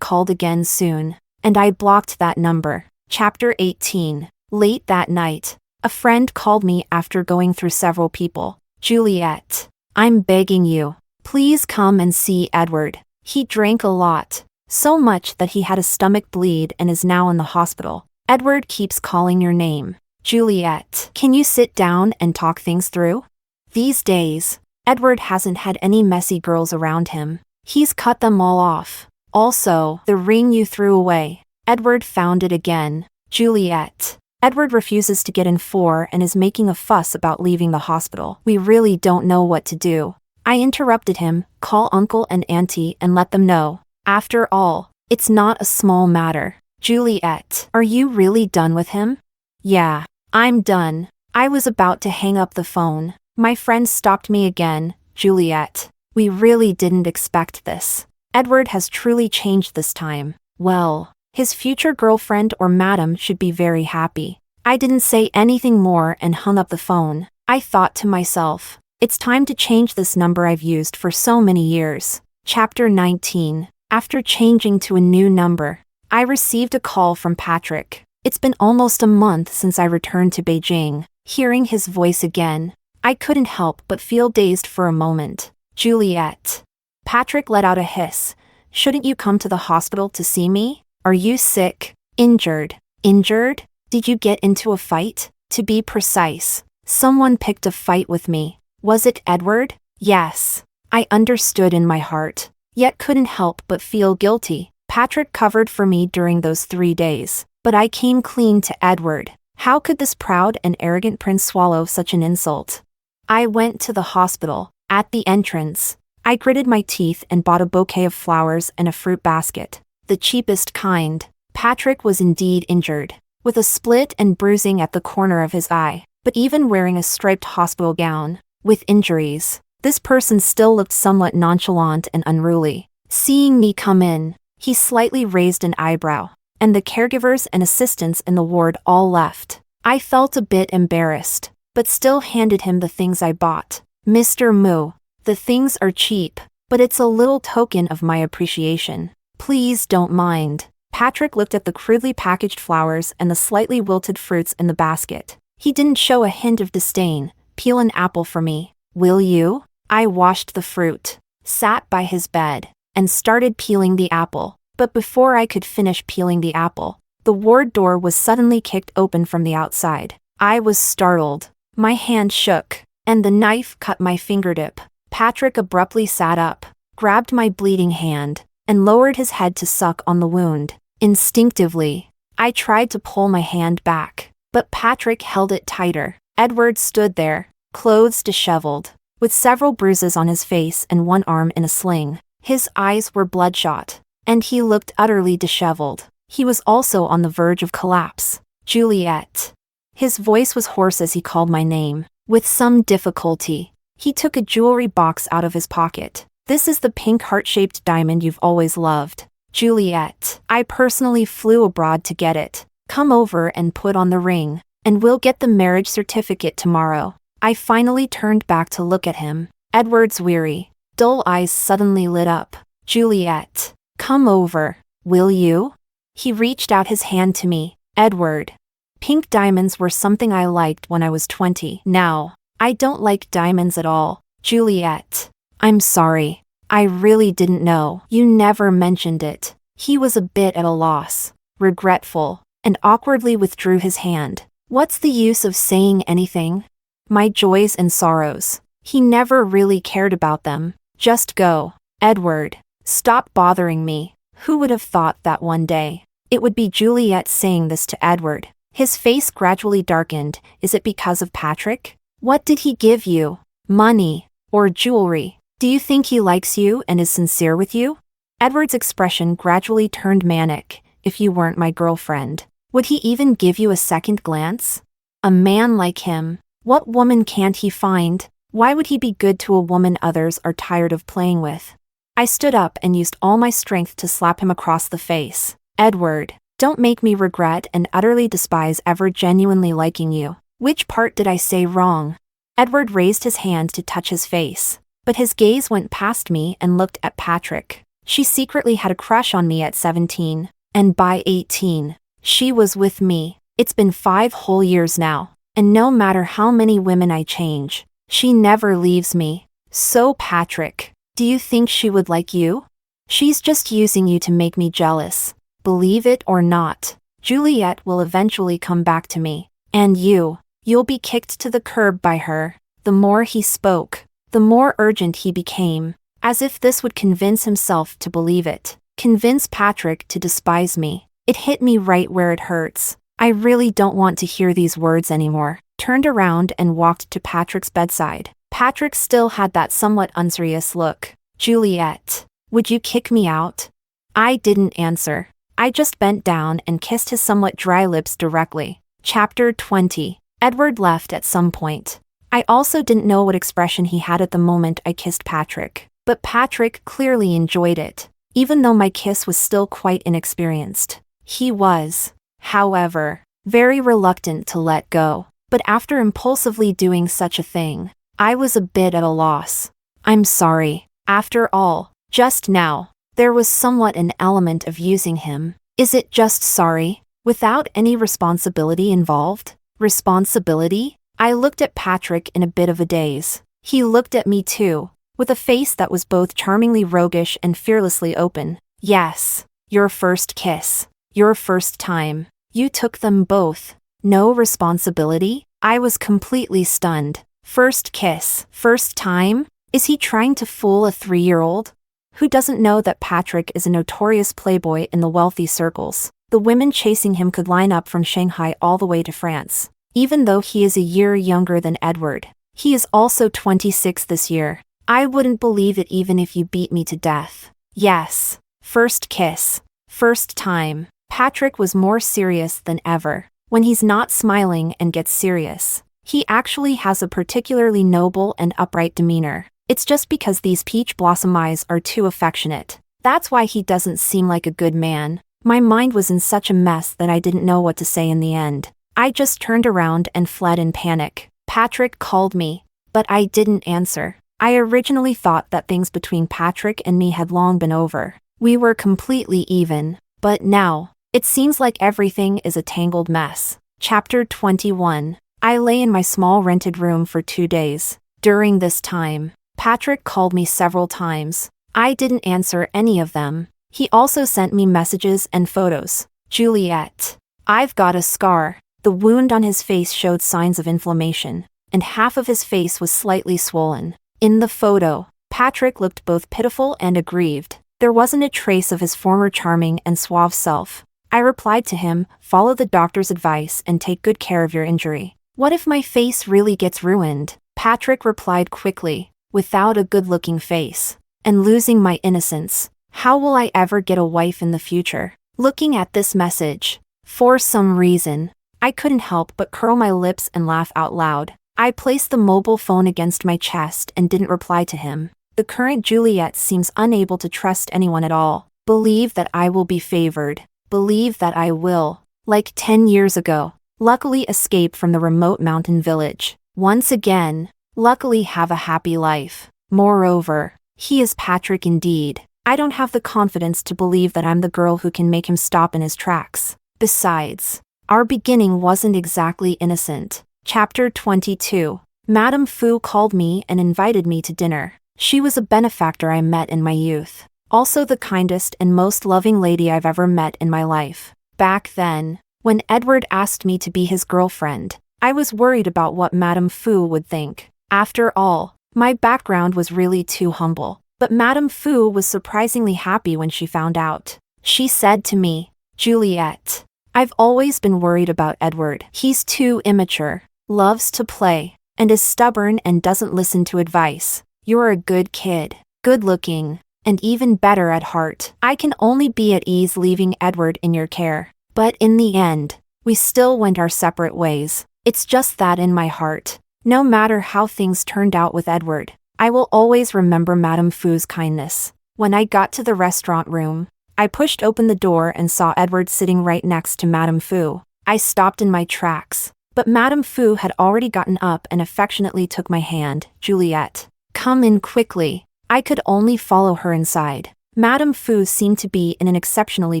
called again soon, and I blocked that number. Chapter 18. Late that night, a friend called me after going through several people. Juliette, I'm begging you, please come and see Edward. He drank a lot, so much that he had a stomach bleed and is now in the hospital. Edward keeps calling your name. Juliette, can you sit down and talk things through? These days, Edward hasn't had any messy girls around him. He's cut them all off. Also, the ring you threw away. Edward found it again. Juliette, Edward refuses to get in for and is making a fuss about leaving the hospital. We really don't know what to do. I interrupted him, call uncle and auntie and let them know. After all, it's not a small matter. Juliette, are you really done with him? Yeah, I'm done. I was about to hang up the phone. My friend stopped me again. Juliette, we really didn't expect this. Edward has truly changed this time. Well, his future girlfriend or madam should be very happy. I didn't say anything more and hung up the phone. I thought to myself, it's time to change this number I've used for so many years. Chapter 19. After changing to a new number, I received a call from Patrick. It's been almost a month since I returned to Beijing. Hearing his voice again, I couldn't help but feel dazed for a moment. Juliette. Patrick let out a hiss. Shouldn't you come to the hospital to see me? Are you sick? Injured? Injured? Did you get into a fight? To be precise, someone picked a fight with me. Was it Edward? Yes. I understood in my heart, yet couldn't help but feel guilty. Patrick covered for me during those 3 days, but I came clean to Edward. How could this proud and arrogant prince swallow such an insult? I went to the hospital. At the entrance, I gritted my teeth and bought a bouquet of flowers and a fruit basket. The cheapest kind. Patrick was indeed injured, with a split and bruising at the corner of his eye, but even wearing a striped hospital gown, with injuries, this person still looked somewhat nonchalant and unruly. Seeing me come in, he slightly raised an eyebrow, and the caregivers and assistants in the ward all left. I felt a bit embarrassed, but still handed him the things I bought. Mr. Mu, the things are cheap, but it's a little token of my appreciation. Please don't mind. Patrick looked at the crudely packaged flowers and the slightly wilted fruits in the basket. He didn't show a hint of disdain. Peel an apple for me, will you? I washed the fruit, sat by his bed, and started peeling the apple. But before I could finish peeling the apple, the ward door was suddenly kicked open from the outside. I was startled. My hand shook, and the knife cut my fingertip. Patrick abruptly sat up, grabbed my bleeding hand, and lowered his head to suck on the wound. Instinctively, I tried to pull my hand back, but Patrick held it tighter. Edward stood there, clothes disheveled, with several bruises on his face and one arm in a sling. His eyes were bloodshot, and he looked utterly disheveled. He was also on the verge of collapse. Juliette. His voice was hoarse as he called my name. With some difficulty, he took a jewelry box out of his pocket. This is the pink heart-shaped diamond you've always loved. Juliette. I personally flew abroad to get it. Come over and put on the ring, and we'll get the marriage certificate tomorrow. I finally turned back to look at him. Edward's weary, dull eyes suddenly lit up. Juliette. Come over, will you? He reached out his hand to me. Edward. Pink diamonds were something I liked when I was 20. Now, I don't like diamonds at all. Juliette. I'm sorry. I really didn't know. You never mentioned it. He was a bit at a loss, regretful, and awkwardly withdrew his hand. What's the use of saying anything? My joys and sorrows. He never really cared about them. Just go. Edward. Stop bothering me. Who would have thought that one day it would be Juliette saying this to Edward? His face gradually darkened. Is it because of Patrick? What did he give you? Money? Or jewelry? Do you think he likes you and is sincere with you? Edward's expression gradually turned manic. If you weren't my girlfriend, would he even give you a second glance? A man like him. What woman can't he find? Why would he be good to a woman others are tired of playing with? I stood up and used all my strength to slap him across the face. Edward, don't make me regret and utterly despise ever genuinely liking you. Which part did I say wrong? Edward raised his hand to touch his face, but his gaze went past me and looked at Patrick. She secretly had a crush on me at 17, and by 18, she was with me. It's been 5 whole years now, and no matter how many women I change, she never leaves me. So Patrick, do you think she would like you? She's just using you to make me jealous. Believe it or not, Juliette will eventually come back to me. And you'll be kicked to the curb by her. The more he spoke, the more urgent he became, as if this would convince himself to believe it, convince Patrick to despise me. It hit me right where it hurts. I really don't want to hear these words anymore. Turned around and walked to Patrick's bedside. Patrick still had that somewhat unserious look. Juliette, would you kick me out? I didn't answer. I just bent down and kissed his somewhat dry lips directly. Chapter 20. Edward left at some point. I also didn't know what expression he had at the moment I kissed Patrick, but Patrick clearly enjoyed it, even though my kiss was still quite inexperienced. He was, however, very reluctant to let go, but after impulsively doing such a thing, I was a bit at a loss. I'm sorry. After all, just now, there was somewhat an element of using him. Is it just sorry, without any responsibility involved? Responsibility? I looked at Patrick in a bit of a daze. He looked at me too, with a face that was both charmingly roguish and fearlessly open. Yes, your first kiss. Your first time. You took them both. No responsibility? I was completely stunned. First kiss. First time? Is he trying to fool a 3-year-old? Who doesn't know that Patrick is a notorious playboy in the wealthy circles? The women chasing him could line up from Shanghai all the way to France. Even though he is a year younger than Edward, he is also 26 this year. I wouldn't believe it even if you beat me to death. Yes. First kiss. First time. Patrick was more serious than ever. When he's not smiling and gets serious, he actually has a particularly noble and upright demeanor. It's just because these peach blossom eyes are too affectionate. That's why he doesn't seem like a good man. My mind was in such a mess that I didn't know what to say in the end. I just turned around and fled in panic. Patrick called me, but I didn't answer. I originally thought that things between Patrick and me had long been over. We were completely even, but now, it seems like everything is a tangled mess. Chapter 21. I lay in my small rented room for 2 days. During this time, Patrick called me several times. I didn't answer any of them. He also sent me messages and photos. Juliette. I've got a scar. The wound on his face showed signs of inflammation, and half of his face was slightly swollen. In the photo, Patrick looked both pitiful and aggrieved. There wasn't a trace of his former charming and suave self. I replied to him, follow the doctor's advice and take good care of your injury. What if my face really gets ruined? Patrick replied quickly, without a good-looking face. And losing my innocence. How will I ever get a wife in the future? Looking at this message, for some reason, I couldn't help but curl my lips and laugh out loud. I placed the mobile phone against my chest and didn't reply to him. The current Juliette seems unable to trust anyone at all. Believe that I will be favored. Believe that I will, like 10 years ago, luckily escape from the remote mountain village. Once again, luckily have a happy life. Moreover, he is Patrick indeed. I don't have the confidence to believe that I'm the girl who can make him stop in his tracks. Besides, our beginning wasn't exactly innocent. Chapter 22. Madame Fu called me and invited me to dinner. She was a benefactor I met in my youth. Also the kindest and most loving lady I've ever met in my life. Back then, when Edward asked me to be his girlfriend, I was worried about what Madame Fu would think. After all, my background was really too humble. But Madame Fu was surprisingly happy when she found out. She said to me, Juliette, I've always been worried about Edward. He's too immature, loves to play, and is stubborn and doesn't listen to advice. You're a good kid, good-looking, and even better at heart. I can only be at ease leaving Edward in your care. But in the end, we still went our separate ways. It's just that in my heart, no matter how things turned out with Edward, I will always remember Madame Fu's kindness. When I got to the restaurant room, I pushed open the door and saw Edward sitting right next to Madame Fu. I stopped in my tracks, but Madame Fu had already gotten up and affectionately took my hand. Juliette, come in quickly. I could only follow her inside. Madame Fu seemed to be in an exceptionally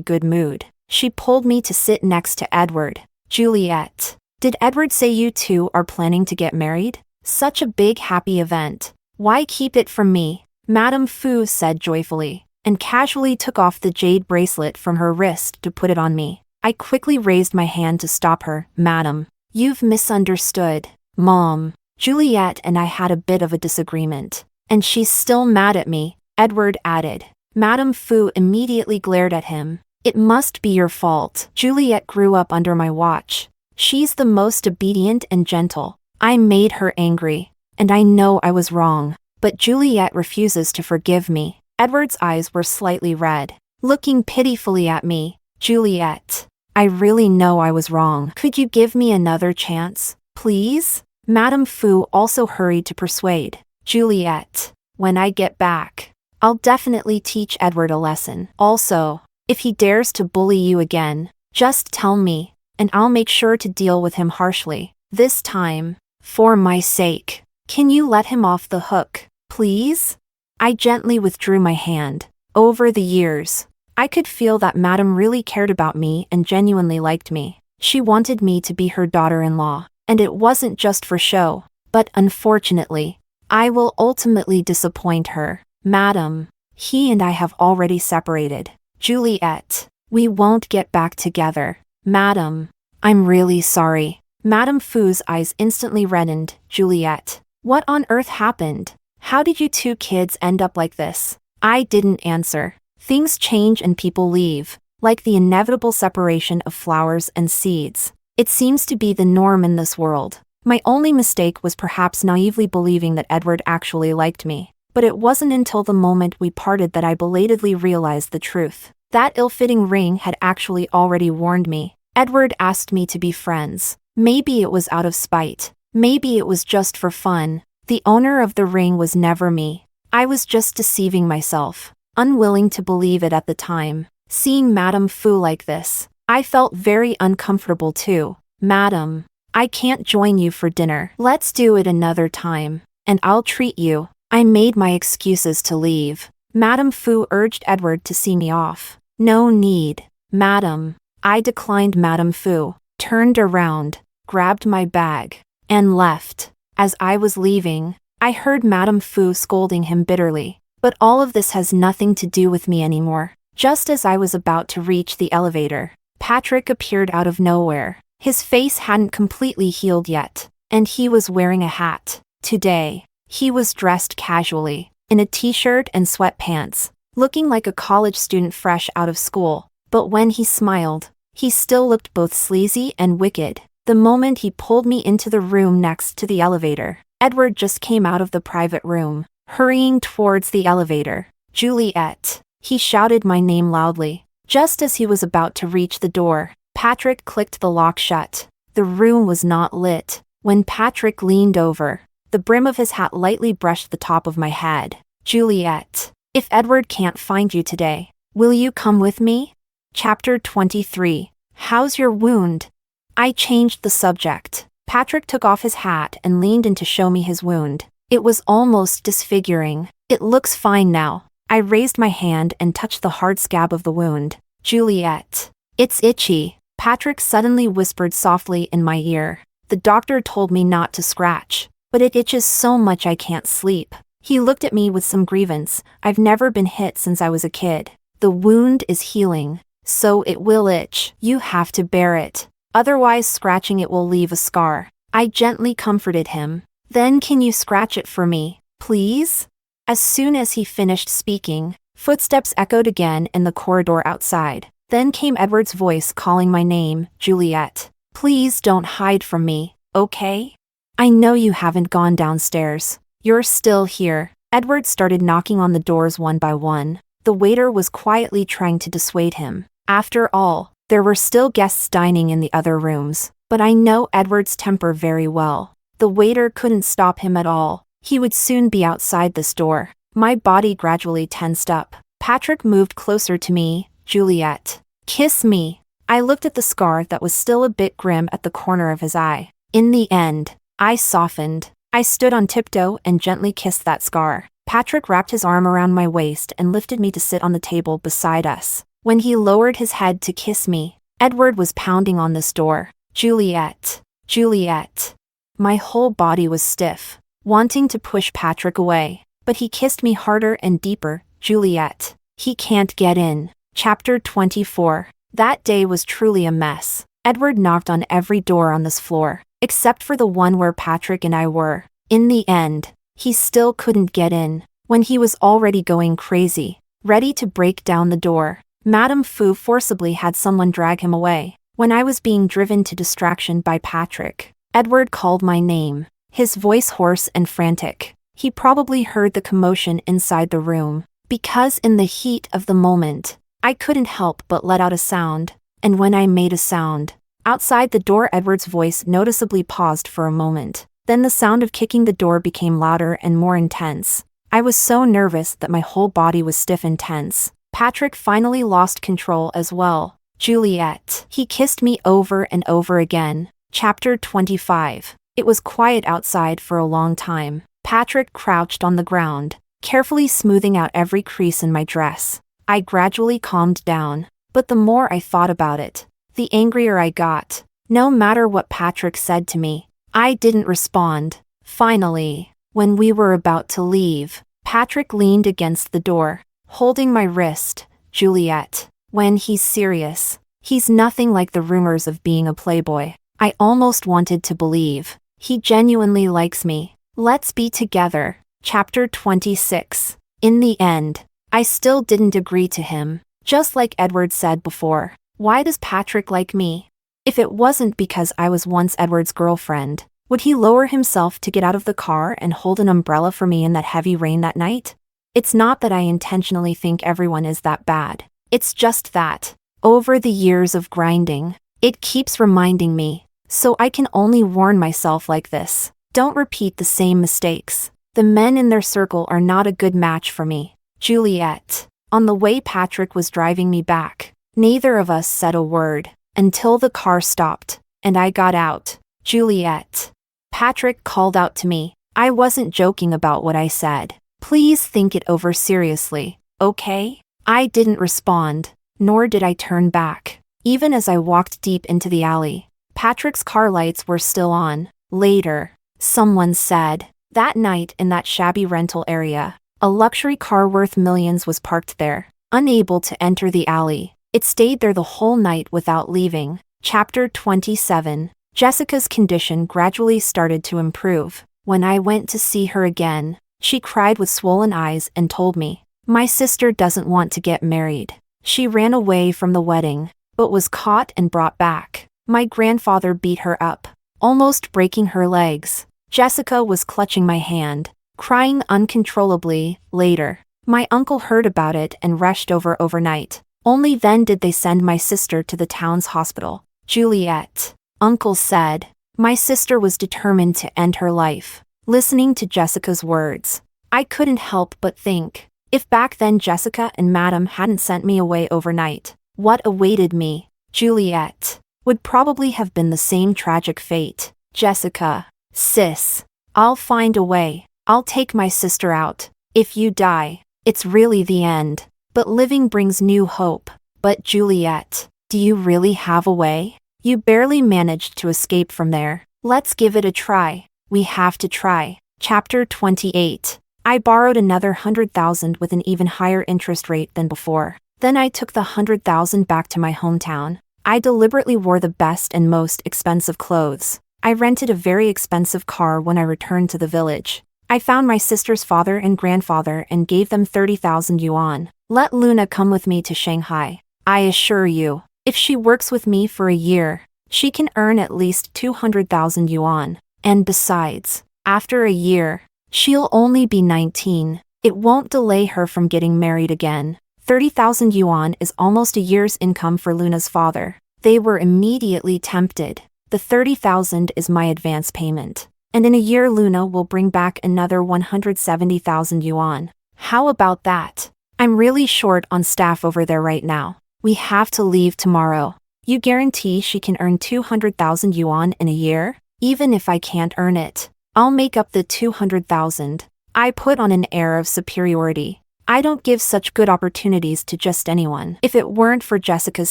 good mood. She pulled me to sit next to Edward. Juliette, did Edward say you two are planning to get married? Such a big happy event. Why keep it from me? Madame Fu said joyfully, and casually took off the jade bracelet from her wrist to put it on me. I quickly raised my hand to stop her. Madam, you've misunderstood. Mom, Juliette and I had a bit of a disagreement, and she's still mad at me, Edward added. Madame Fu immediately glared at him. It must be your fault. Juliette grew up under my watch. She's the most obedient and gentle. I made her angry, and I know I was wrong. But Juliette refuses to forgive me. Edward's eyes were slightly red, looking pitifully at me. Juliette, I really know I was wrong. Could you give me another chance, please? Madame Fu also hurried to persuade. Juliette, when I get back, I'll definitely teach Edward a lesson. Also, if he dares to bully you again, just tell me, and I'll make sure to deal with him harshly. This time, for my sake, can you let him off the hook, please? I gently withdrew my hand. Over the years, I could feel that Madame really cared about me and genuinely liked me. She wanted me to be her daughter-in-law, and it wasn't just for show. But unfortunately, I will ultimately disappoint her. Madam, he and I have already separated. Juliette, we won't get back together. Madam, I'm really sorry. Madame Fu's eyes instantly reddened. Juliette, what on earth happened? How did you two kids end up like this? I didn't answer. Things change and people leave, like the inevitable separation of flowers and seeds. It seems to be the norm in this world. My only mistake was perhaps naively believing that Edward actually liked me. But it wasn't until the moment we parted that I belatedly realized the truth. That ill-fitting ring had actually already warned me. Edward asked me to be friends. Maybe it was out of spite. Maybe it was just for fun. The owner of the ring was never me. I was just deceiving myself, unwilling to believe it at the time. Seeing Madame Fu like this, I felt very uncomfortable too. Madam, I can't join you for dinner. Let's do it another time, and I'll treat you. I made my excuses to leave. Madame Fu urged Edward to see me off. No need, madam. I declined. Madame Fu turned around, grabbed my bag, and left. As I was leaving, I heard Madame Fu scolding him bitterly. But all of this has nothing to do with me anymore. Just as I was about to reach the elevator, Patrick appeared out of nowhere. His face hadn't completely healed yet, and he was wearing a hat. Today, he was dressed casually, in a t-shirt and sweatpants, looking like a college student fresh out of school. But when he smiled, he still looked both sleazy and wicked. The moment he pulled me into the room next to the elevator, Edward just came out of the private room, hurrying towards the elevator. Juliette. He shouted my name loudly. Just as he was about to reach the door, Patrick clicked the lock shut. The room was not lit. When Patrick leaned over, the brim of his hat lightly brushed the top of my head. Juliette, if Edward can't find you today, will you come with me? Chapter 23. How's your wound? I changed the subject. Patrick took off his hat and leaned in to show me his wound. It was almost disfiguring. It looks fine now. I raised my hand and touched the hard scab of the wound. Juliette, it's itchy. Patrick suddenly whispered softly in my ear. The doctor told me not to scratch, but it itches so much I can't sleep. He looked at me with some grievance. I've never been hit since I was a kid. The wound is healing, so it will itch. You have to bear it. Otherwise, scratching it will leave a scar. I gently comforted him. Then can you scratch it for me, please? As soon as he finished speaking, footsteps echoed again in the corridor outside. Then came Edward's voice calling my name, Juliette. Please don't hide from me, okay? I know you haven't gone downstairs. You're still here. Edward started knocking on the doors one by one. The waiter was quietly trying to dissuade him. After all, there were still guests dining in the other rooms. But I know Edward's temper very well. The waiter couldn't stop him at all. He would soon be outside this door. My body gradually tensed up. Patrick moved closer to me. Juliette, kiss me. I looked at the scar that was still a bit grim at the corner of his eye. In the end, I softened. I stood on tiptoe and gently kissed that scar. Patrick wrapped his arm around my waist and lifted me to sit on the table beside us. When he lowered his head to kiss me, Edward was pounding on this door. Juliette, Juliette. My whole body was stiff, wanting to push Patrick away, but he kissed me harder and deeper. Juliette, he can't get in. Chapter 24. That day was truly a mess. Edward knocked on every door on this floor, except for the one where Patrick and I were. In the end, he still couldn't get in. When he was already going crazy, ready to break down the door, Madame Fu forcibly had someone drag him away. When I was being driven to distraction by Patrick, Edward called my name, his voice hoarse and frantic. He probably heard the commotion inside the room, because in the heat of the moment, I couldn't help but let out a sound, and when I made a sound, outside the door Edward's voice noticeably paused for a moment. Then the sound of kicking the door became louder and more intense. I was so nervous that my whole body was stiff and tense. Patrick finally lost control as well. Juliette. He kissed me over and over again. Chapter 25. It was quiet outside for a long time. Patrick crouched on the ground, carefully smoothing out every crease in my dress. I gradually calmed down, but the more I thought about it, the angrier I got. No matter what Patrick said to me, I didn't respond. Finally, when we were about to leave, Patrick leaned against the door, holding my wrist. Juliette. When he's serious, he's nothing like the rumors of being a playboy. I almost wanted to believe. He genuinely likes me. Let's be together. Chapter 26. In the end, I still didn't agree to him. Just like Edward said before, why does Patrick like me? If it wasn't because I was once Edward's girlfriend, would he lower himself to get out of the car and hold an umbrella for me in that heavy rain that night? It's not that I intentionally think everyone is that bad. It's just that, over the years of grinding, it keeps reminding me, so I can only warn myself like this. Don't repeat the same mistakes. The men in their circle are not a good match for me. Juliette. On the way Patrick was driving me back, neither of us said a word, until the car stopped, and I got out. Juliette. Patrick called out to me. I wasn't joking about what I said. Please think it over seriously, okay? I didn't respond, nor did I turn back. Even as I walked deep into the alley, Patrick's car lights were still on. Later, someone said, that night in that shabby rental area, a luxury car worth millions was parked there. Unable to enter the alley, it stayed there the whole night without leaving. Chapter 27. Jessica's condition gradually started to improve. When I went to see her again, she cried with swollen eyes and told me, my sister doesn't want to get married. She ran away from the wedding, but was caught and brought back. My grandfather beat her up, almost breaking her legs. Jessica was clutching my hand, crying uncontrollably. Later, my uncle heard about it and rushed over overnight. Only then did they send my sister to the town's hospital. Juliette. Uncle said, my sister was determined to end her life. Listening to Jessica's words, I couldn't help but think, if back then Jessica and Madame hadn't sent me away overnight, what awaited me, Juliette, would probably have been the same tragic fate. Jessica. Sis. I'll find a way. I'll take my sister out. If you die, it's really the end. But living brings new hope. But Juliette, do you really have a way? You barely managed to escape from there. Let's give it a try. We have to try. Chapter 28. I borrowed another 100,000 with an even higher interest rate than before. Then I took the 100,000 back to my hometown. I deliberately wore the best and most expensive clothes. I rented a very expensive car when I returned to the village. I found my sister's father and grandfather and gave them 30,000 yuan. Let Luna come with me to Shanghai. I assure you, if she works with me for a year, she can earn at least 200,000 yuan. And besides, after a year, she'll only be 19. It won't delay her from getting married again. 30,000 yuan is almost a year's income for Luna's father. They were immediately tempted. The 30,000 is my advance payment. And in a year Luna will bring back another 170,000 yuan. How about that? I'm really short on staff over there right now. We have to leave tomorrow. You guarantee she can earn 200,000 yuan in a year? Even if I can't earn it, I'll make up the 200,000. I put on an air of superiority. I don't give such good opportunities to just anyone. If it weren't for Jessica's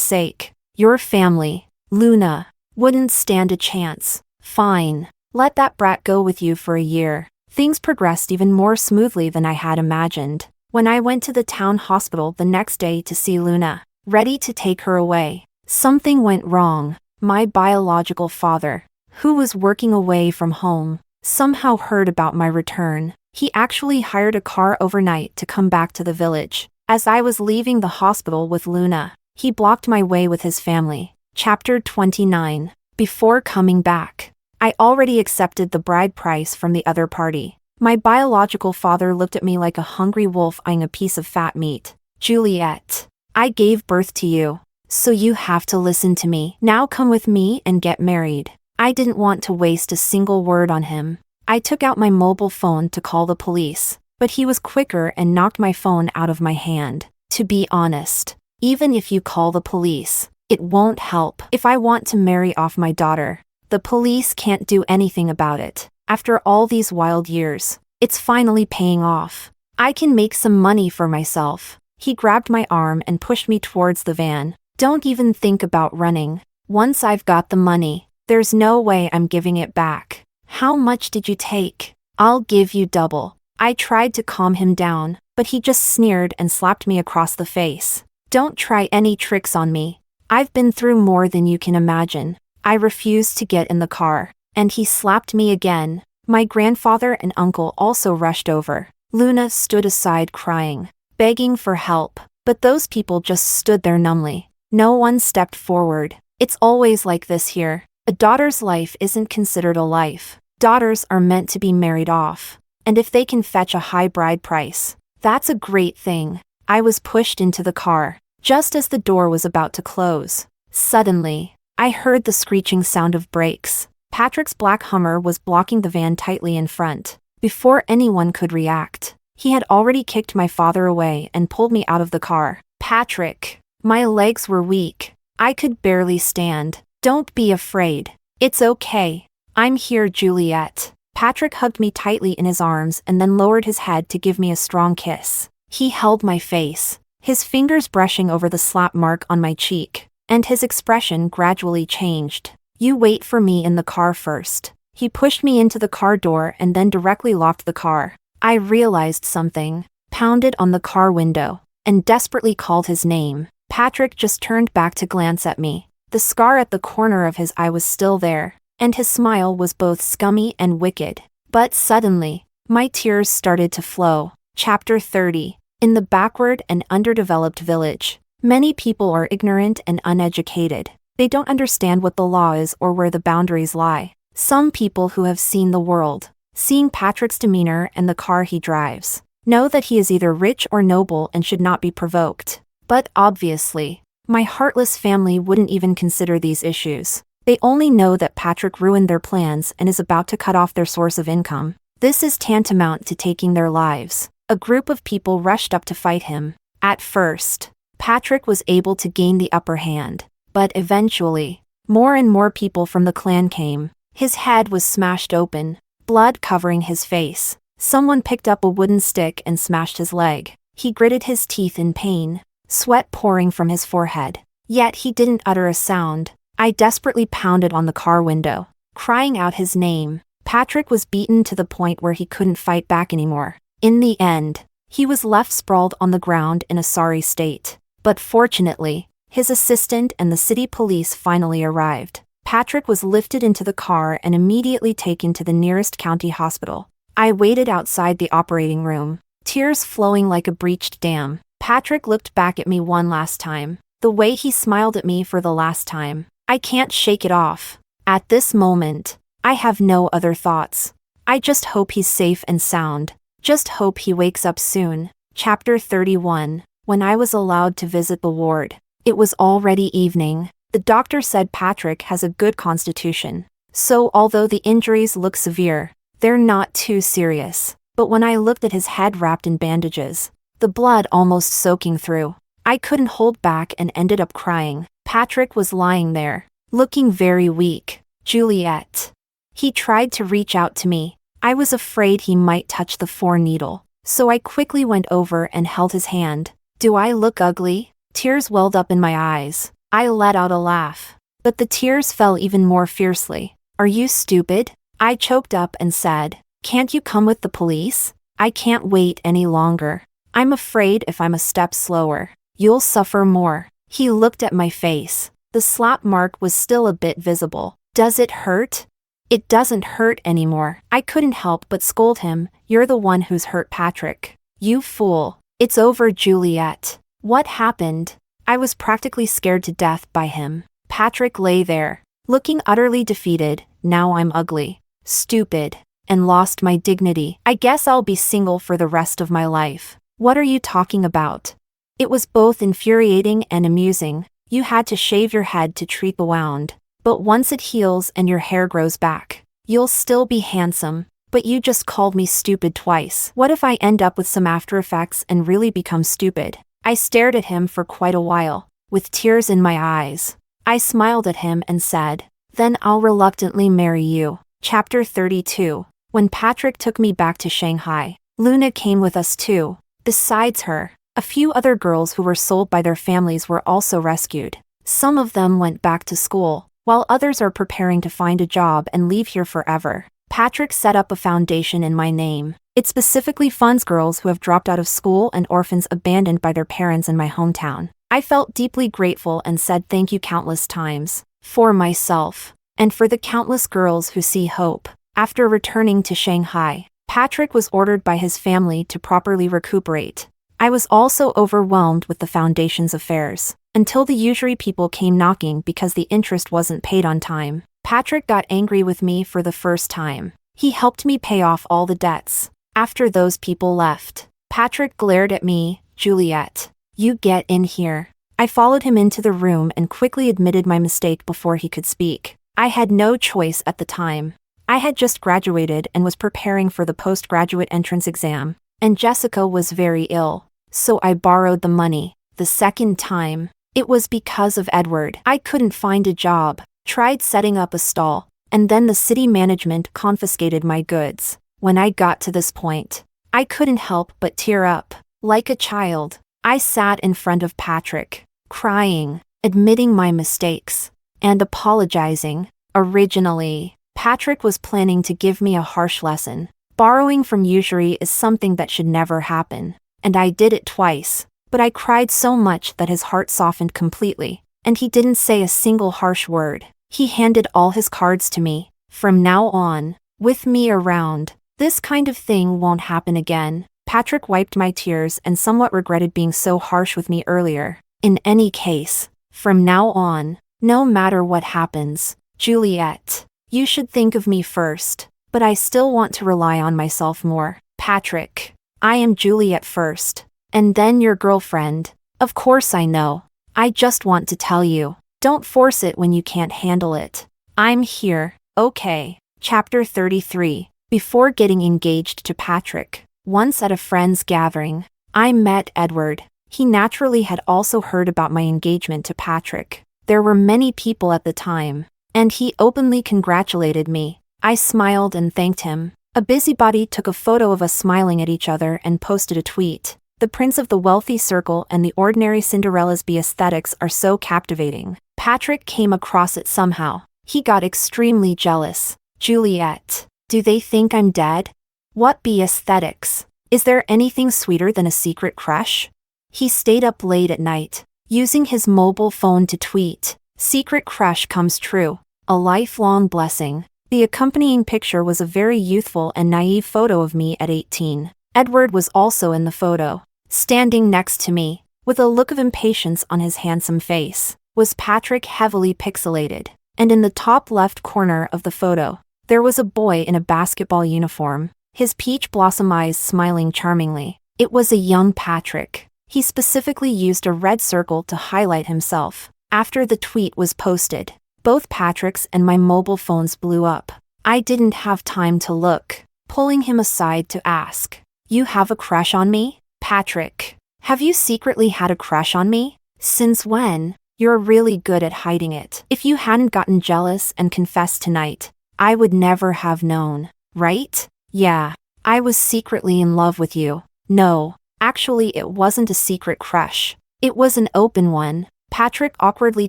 sake, your family, Luna, wouldn't stand a chance. Fine. Let that brat go with you for a year. Things progressed even more smoothly than I had imagined. When I went to the town hospital the next day to see Luna, ready to take her away, something went wrong. My biological father, who was working away from home, somehow heard about my return. He actually hired a car overnight to come back to the village. As I was leaving the hospital with Luna, he blocked my way with his family. Chapter 29. Before coming back, I already accepted the bride price from the other party. My biological father looked at me like a hungry wolf eyeing a piece of fat meat. Juliette, I gave birth to you, so you have to listen to me. Now come with me and get married. I didn't want to waste a single word on him. I took out my mobile phone to call the police, but he was quicker and knocked my phone out of my hand. To be honest, even if you call the police, it won't help. If I want to marry off my daughter, the police can't do anything about it. After all these wild years, it's finally paying off. I can make some money for myself. He grabbed my arm and pushed me towards the van. Don't even think about running. Once I've got the money, there's no way I'm giving it back. How much did you take? I'll give you double. I tried to calm him down, but he just sneered and slapped me across the face. Don't try any tricks on me. I've been through more than you can imagine. I refused to get in the car, and he slapped me again. My grandfather and uncle also rushed over. Luna stood aside crying, begging for help, but those people just stood there numbly. No one stepped forward. It's always like this here. A daughter's life isn't considered a life. Daughters are meant to be married off. And if they can fetch a high bride price, that's a great thing. I was pushed into the car, just as the door was about to close. Suddenly, I heard the screeching sound of brakes. Patrick's black Hummer was blocking the van tightly in front. Before anyone could react, he had already kicked my father away and pulled me out of the car. Patrick, my legs were weak. I could barely stand. Don't be afraid. It's okay. I'm here, Juliette. Patrick hugged me tightly in his arms and then lowered his head to give me a strong kiss. He held my face, his fingers brushing over the slap mark on my cheek, and his expression gradually changed. You wait for me in the car first. He pushed me into the car door and then directly locked the car. I realized something, pounded on the car window, and desperately called his name. Patrick just turned back to glance at me. The scar at the corner of his eye was still there, and his smile was both scummy and wicked. But suddenly, my tears started to flow. Chapter 30. In the backward and underdeveloped village, many people are ignorant and uneducated. They don't understand what the law is or where the boundaries lie. Some people who have seen the world, seeing Patrick's demeanor and the car he drives, know that he is either rich or noble and should not be provoked. But obviously, my heartless family wouldn't even consider these issues. They only know that Patrick ruined their plans and is about to cut off their source of income. This is tantamount to taking their lives. A group of people rushed up to fight him. At first, Patrick was able to gain the upper hand, but eventually, more and more people from the clan came. His head was smashed open, blood covering his face. Someone picked up a wooden stick and smashed his leg. He gritted his teeth in pain, sweat pouring from his forehead. Yet he didn't utter a sound. I desperately pounded on the car window, crying out his name. Patrick was beaten to the point where he couldn't fight back anymore. In the end, he was left sprawled on the ground in a sorry state. But fortunately, his assistant and the city police finally arrived. Patrick was lifted into the car and immediately taken to the nearest county hospital. I waited outside the operating room, tears flowing like a breached dam. Patrick looked back at me one last time, the way he smiled at me for the last time. I can't shake it off. At this moment, I have no other thoughts. I just hope he's safe and sound. Just hope he wakes up soon. Chapter 31. When I was allowed to visit the ward, it was already evening. The doctor said Patrick has a good constitution, so although the injuries look severe, they're not too serious. But when I looked at his head wrapped in bandages, the blood almost soaking through, I couldn't hold back and ended up crying. Patrick was lying there, looking very weak. Juliette. He tried to reach out to me. I was afraid he might touch the 4-needle, so I quickly went over and held his hand. Do I look ugly? Tears welled up in my eyes. I let out a laugh, but the tears fell even more fiercely. Are you stupid? I choked up and said, can't you come with the police? I can't wait any longer. I'm afraid if I'm a step slower, you'll suffer more. He looked at my face. The slap mark was still a bit visible. Does it hurt? It doesn't hurt anymore. I couldn't help but scold him. You're the one who's hurt Patrick. You fool. It's over, Juliette. What happened? I was practically scared to death by him. Patrick lay there, looking utterly defeated. Now I'm ugly, stupid, and lost my dignity. I guess I'll be single for the rest of my life. What are you talking about? It was both infuriating and amusing. You had to shave your head to treat the wound. But once it heals and your hair grows back, you'll still be handsome. But you just called me stupid twice. What if I end up with some after effects and really become stupid? I stared at him for quite a while, with tears in my eyes. I smiled at him and said, "Then I'll reluctantly marry you." Chapter 32. When Patrick took me back to Shanghai, Luna came with us too. Besides her, a few other girls who were sold by their families were also rescued. Some of them went back to school, while others are preparing to find a job and leave here forever. Patrick set up a foundation in my name. It specifically funds girls who have dropped out of school and orphans abandoned by their parents in my hometown. I felt deeply grateful and said thank you countless times, for myself, and for the countless girls who see hope. After returning to Shanghai, Patrick was ordered by his family to properly recuperate. I was also overwhelmed with the foundation's affairs, until the usury people came knocking because the interest wasn't paid on time. Patrick got angry with me for the first time. He helped me pay off all the debts. After those people left, Patrick glared at me. "Juliette, you get in here." I followed him into the room and quickly admitted my mistake before he could speak. I had no choice at the time. I had just graduated and was preparing for the postgraduate entrance exam, and Jessica was very ill, so I borrowed the money. The second time, it was because of Edward. I couldn't find a job, tried setting up a stall, and then the city management confiscated my goods. When I got to this point, I couldn't help but tear up. Like a child, I sat in front of Patrick, crying, admitting my mistakes, and apologizing. Originally, Patrick was planning to give me a harsh lesson. Borrowing from usury is something that should never happen, and I did it twice, but I cried so much that his heart softened completely, and he didn't say a single harsh word. He handed all his cards to me. "From now on, with me around, this kind of thing won't happen again." Patrick wiped my tears and somewhat regretted being so harsh with me earlier. "In any case, from now on, no matter what happens, Juliette, you should think of me first, but I still want to rely on myself more. Patrick, I am Juliette first, and then your girlfriend. Of course I know. I just want to tell you, don't force it when you can't handle it. I'm here, okay?" Chapter 33. Before getting engaged to Patrick, once at a friend's gathering, I met Edward. He naturally had also heard about my engagement to Patrick. There were many people at the time, and he openly congratulated me. I smiled and thanked him. A busybody took a photo of us smiling at each other and posted a tweet. "The prince of the wealthy circle and the ordinary Cinderella's aesthetics are so captivating." Patrick came across it somehow. He got extremely jealous. "Juliette, do they think I'm dead? What be aesthetics? Is there anything sweeter than a secret crush?" He stayed up late at night, using his mobile phone to tweet, "Secret crush comes true. A lifelong blessing." The accompanying picture was a very youthful and naive photo of me at 18. Edward was also in the photo. Standing next to me, with a look of impatience on his handsome face, was Patrick, heavily pixelated. And in the top left corner of the photo, there was a boy in a basketball uniform, his peach blossom eyes smiling charmingly. It was a young Patrick. He specifically used a red circle to highlight himself. After the tweet was posted, both Patrick's and my mobile phones blew up. I didn't have time to look, pulling him aside to ask, "You have a crush on me? Patrick, have you secretly had a crush on me? Since when? You're really good at hiding it. If you hadn't gotten jealous and confessed tonight, I would never have known, right? Yeah, I was secretly in love with you." "No, actually it wasn't a secret crush. It was an open one." Patrick awkwardly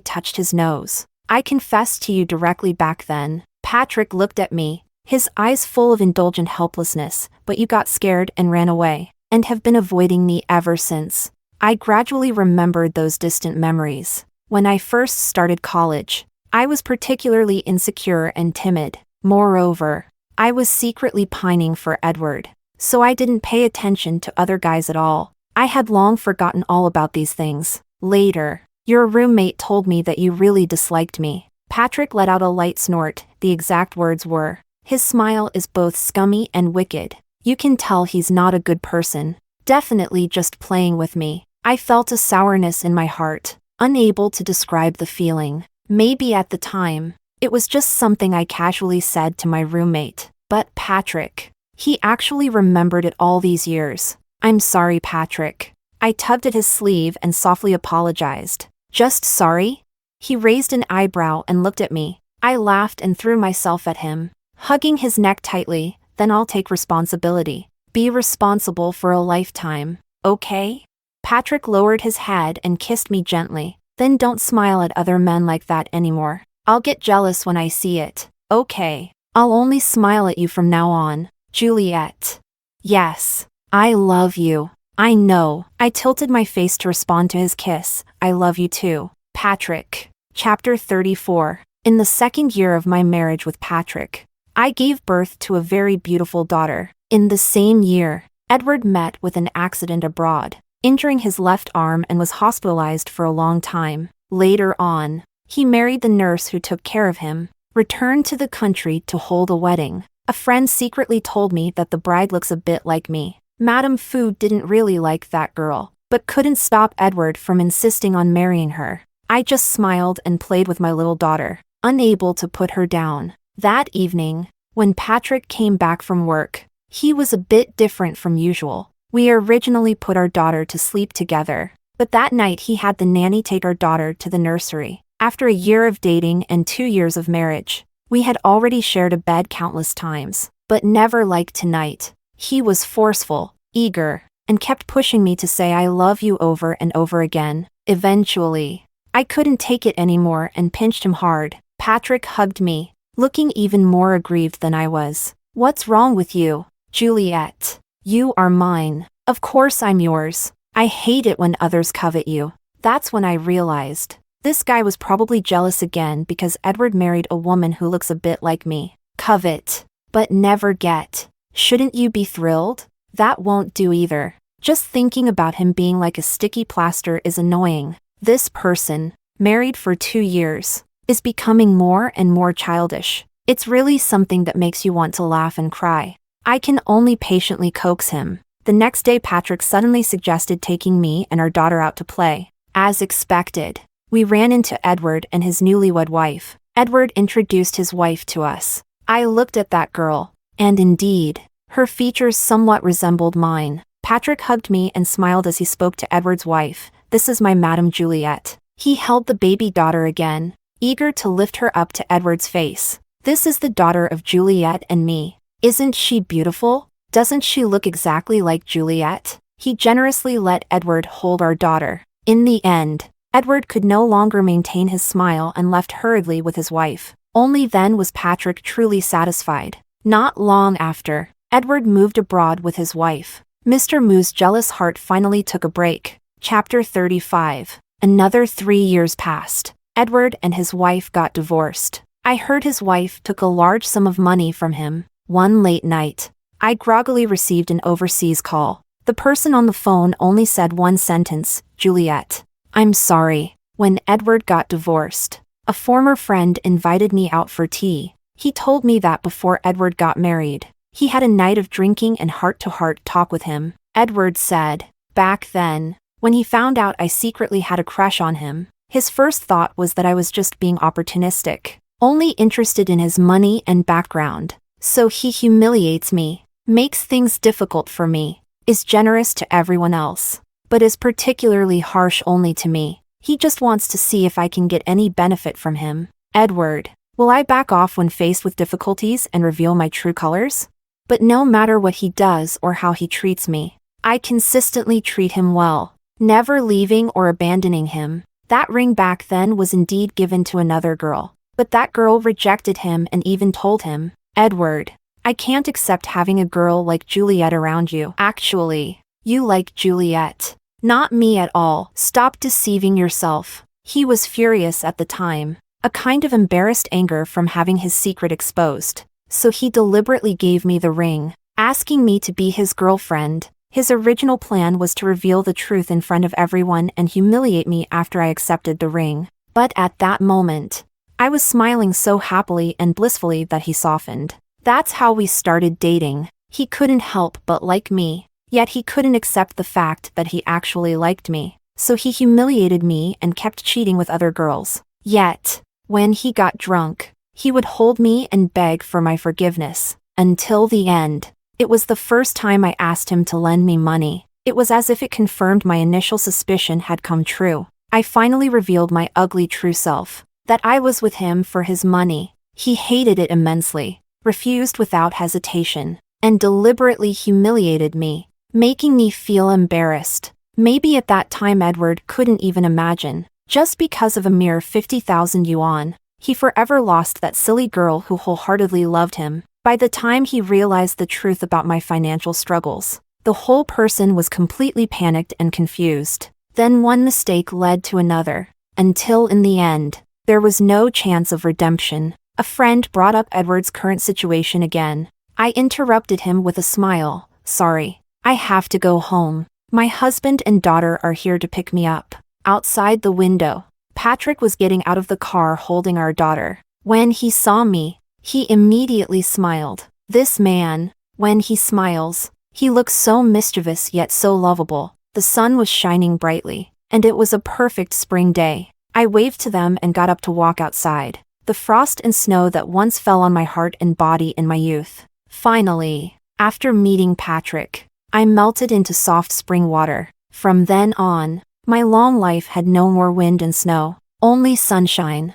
touched his nose. "I confessed to you directly back then." Patrick looked at me, his eyes full of indulgent helplessness. "But you got scared and ran away, and have been avoiding me ever since." I gradually remembered those distant memories. When I first started college, I was particularly insecure and timid. Moreover, I was secretly pining for Edward, so I didn't pay attention to other guys at all. I had long forgotten all about these things. Later, your roommate told me that you really disliked me. Patrick let out a light snort. The exact words were, "His smile is both scummy and wicked. You can tell he's not a good person. Definitely just playing with me." I felt a sourness in my heart, unable to describe the feeling. Maybe at the time, it was just something I casually said to my roommate. But Patrick, he actually remembered it all these years. "I'm sorry, Patrick." I tugged at his sleeve and softly apologized. "Just sorry?" He raised an eyebrow and looked at me. I laughed and threw myself at him, hugging his neck tightly. "Then I'll take responsibility. Be responsible for a lifetime, okay?" Patrick lowered his head and kissed me gently. "Then don't smile at other men like that anymore. I'll get jealous when I see it." "Okay. I'll only smile at you from now on, Juliette." "Yes. I love you." "I know." I tilted my face to respond to his kiss. "I love you too, Patrick." Chapter 34. In the second year of my marriage with Patrick, I gave birth to a very beautiful daughter. In the same year, Edward met with an accident abroad, injuring his left arm and was hospitalized for a long time. Later on, he married the nurse who took care of him, returned to the country to hold a wedding. A friend secretly told me that the bride looks a bit like me. Madame Fu didn't really like that girl, but couldn't stop Edward from insisting on marrying her. I just smiled and played with my little daughter, unable to put her down. That evening, when Patrick came back from work, he was a bit different from usual. We originally put our daughter to sleep together, but that night he had the nanny take our daughter to the nursery. After a year of dating and 2 years of marriage, we had already shared a bed countless times, but never like tonight. He was forceful, eager, and kept pushing me to say "I love you" over and over again. Eventually, I couldn't take it anymore and pinched him hard. Patrick hugged me, looking even more aggrieved than I was. "What's wrong with you, Juliette? You are mine." "Of course I'm yours. I hate it when others covet you." That's when I realized this guy was probably jealous again because Edward married a woman who looks a bit like me. Covet, but never get. Shouldn't you be thrilled? That won't do either. Just thinking about him being like a sticky plaster is annoying. This person, married for 2 years, is becoming more and more childish. It's really something that makes you want to laugh and cry. I can only patiently coax him. The next day Patrick suddenly suggested taking me and our daughter out to play. As expected, we ran into Edward and his newlywed wife. Edward introduced his wife to us. I looked at that girl, and indeed, her features somewhat resembled mine. Patrick hugged me and smiled as he spoke to Edward's wife. "This is my Madame Juliette." He held the baby daughter again, eager to lift her up to Edward's face. "This is the daughter of Juliette and me. Isn't she beautiful? Doesn't she look exactly like Juliette?" He generously let Edward hold our daughter. In the end, Edward could no longer maintain his smile and left hurriedly with his wife. Only then was Patrick truly satisfied. Not long after, Edward moved abroad with his wife. Mr. Moo's jealous heart finally took a break. Chapter 35. Another 3 years passed. Edward and his wife got divorced. I heard his wife took a large sum of money from him. One late night, I groggily received an overseas call. The person on the phone only said one sentence, "Juliette, I'm sorry." When Edward got divorced, a former friend invited me out for tea. He told me that before Edward got married, he had a night of drinking and heart-to-heart talk with him. Edward said, back then, when he found out I secretly had a crush on him, his first thought was that I was just being opportunistic, only interested in his money and background. So he humiliates me, makes things difficult for me, is generous to everyone else, but is particularly harsh only to me. He just wants to see if I can get any benefit from him. Edward, will I back off when faced with difficulties and reveal my true colors? But no matter what he does or how he treats me, I consistently treat him well, never leaving or abandoning him. That ring back then was indeed given to another girl, but that girl rejected him and even told him, "Edward, I can't accept having a girl like Juliette around you. Actually, you like Juliette, not me at all. Stop deceiving yourself." He was furious at the time, a kind of embarrassed anger from having his secret exposed. So he deliberately gave me the ring, asking me to be his girlfriend. His original plan was to reveal the truth in front of everyone and humiliate me after I accepted the ring. But at that moment, I was smiling so happily and blissfully that he softened. That's how we started dating. He couldn't help but like me, yet he couldn't accept the fact that he actually liked me. So he humiliated me and kept cheating with other girls. Yet, when he got drunk, he would hold me and beg for my forgiveness. Until the end. It was the first time I asked him to lend me money. It was as if it confirmed my initial suspicion had come true. I finally revealed my ugly true self. That I was with him for his money. He hated it immensely, refused without hesitation, and deliberately humiliated me, making me feel embarrassed. Maybe at that time Edward couldn't even imagine. Just because of a mere 50,000 yuan, he forever lost that silly girl who wholeheartedly loved him. By the time he realized the truth about my financial struggles, the whole person was completely panicked and confused. Then one mistake led to another, until in the end, there was no chance of redemption. A friend brought up Edward's current situation again. I interrupted him with a smile. Sorry, I have to go home. My husband and daughter are here to pick me up. Outside the window, Patrick was getting out of the car holding our daughter. When he saw me, he immediately smiled. This man, when he smiles, he looks so mischievous yet so lovable. The sun was shining brightly, and it was a perfect spring day. I waved to them and got up to walk outside. The frost and snow that once fell on my heart and body in my youth. Finally, after meeting Patrick, I melted into soft spring water. From then on, my long life had no more wind and snow, only sunshine.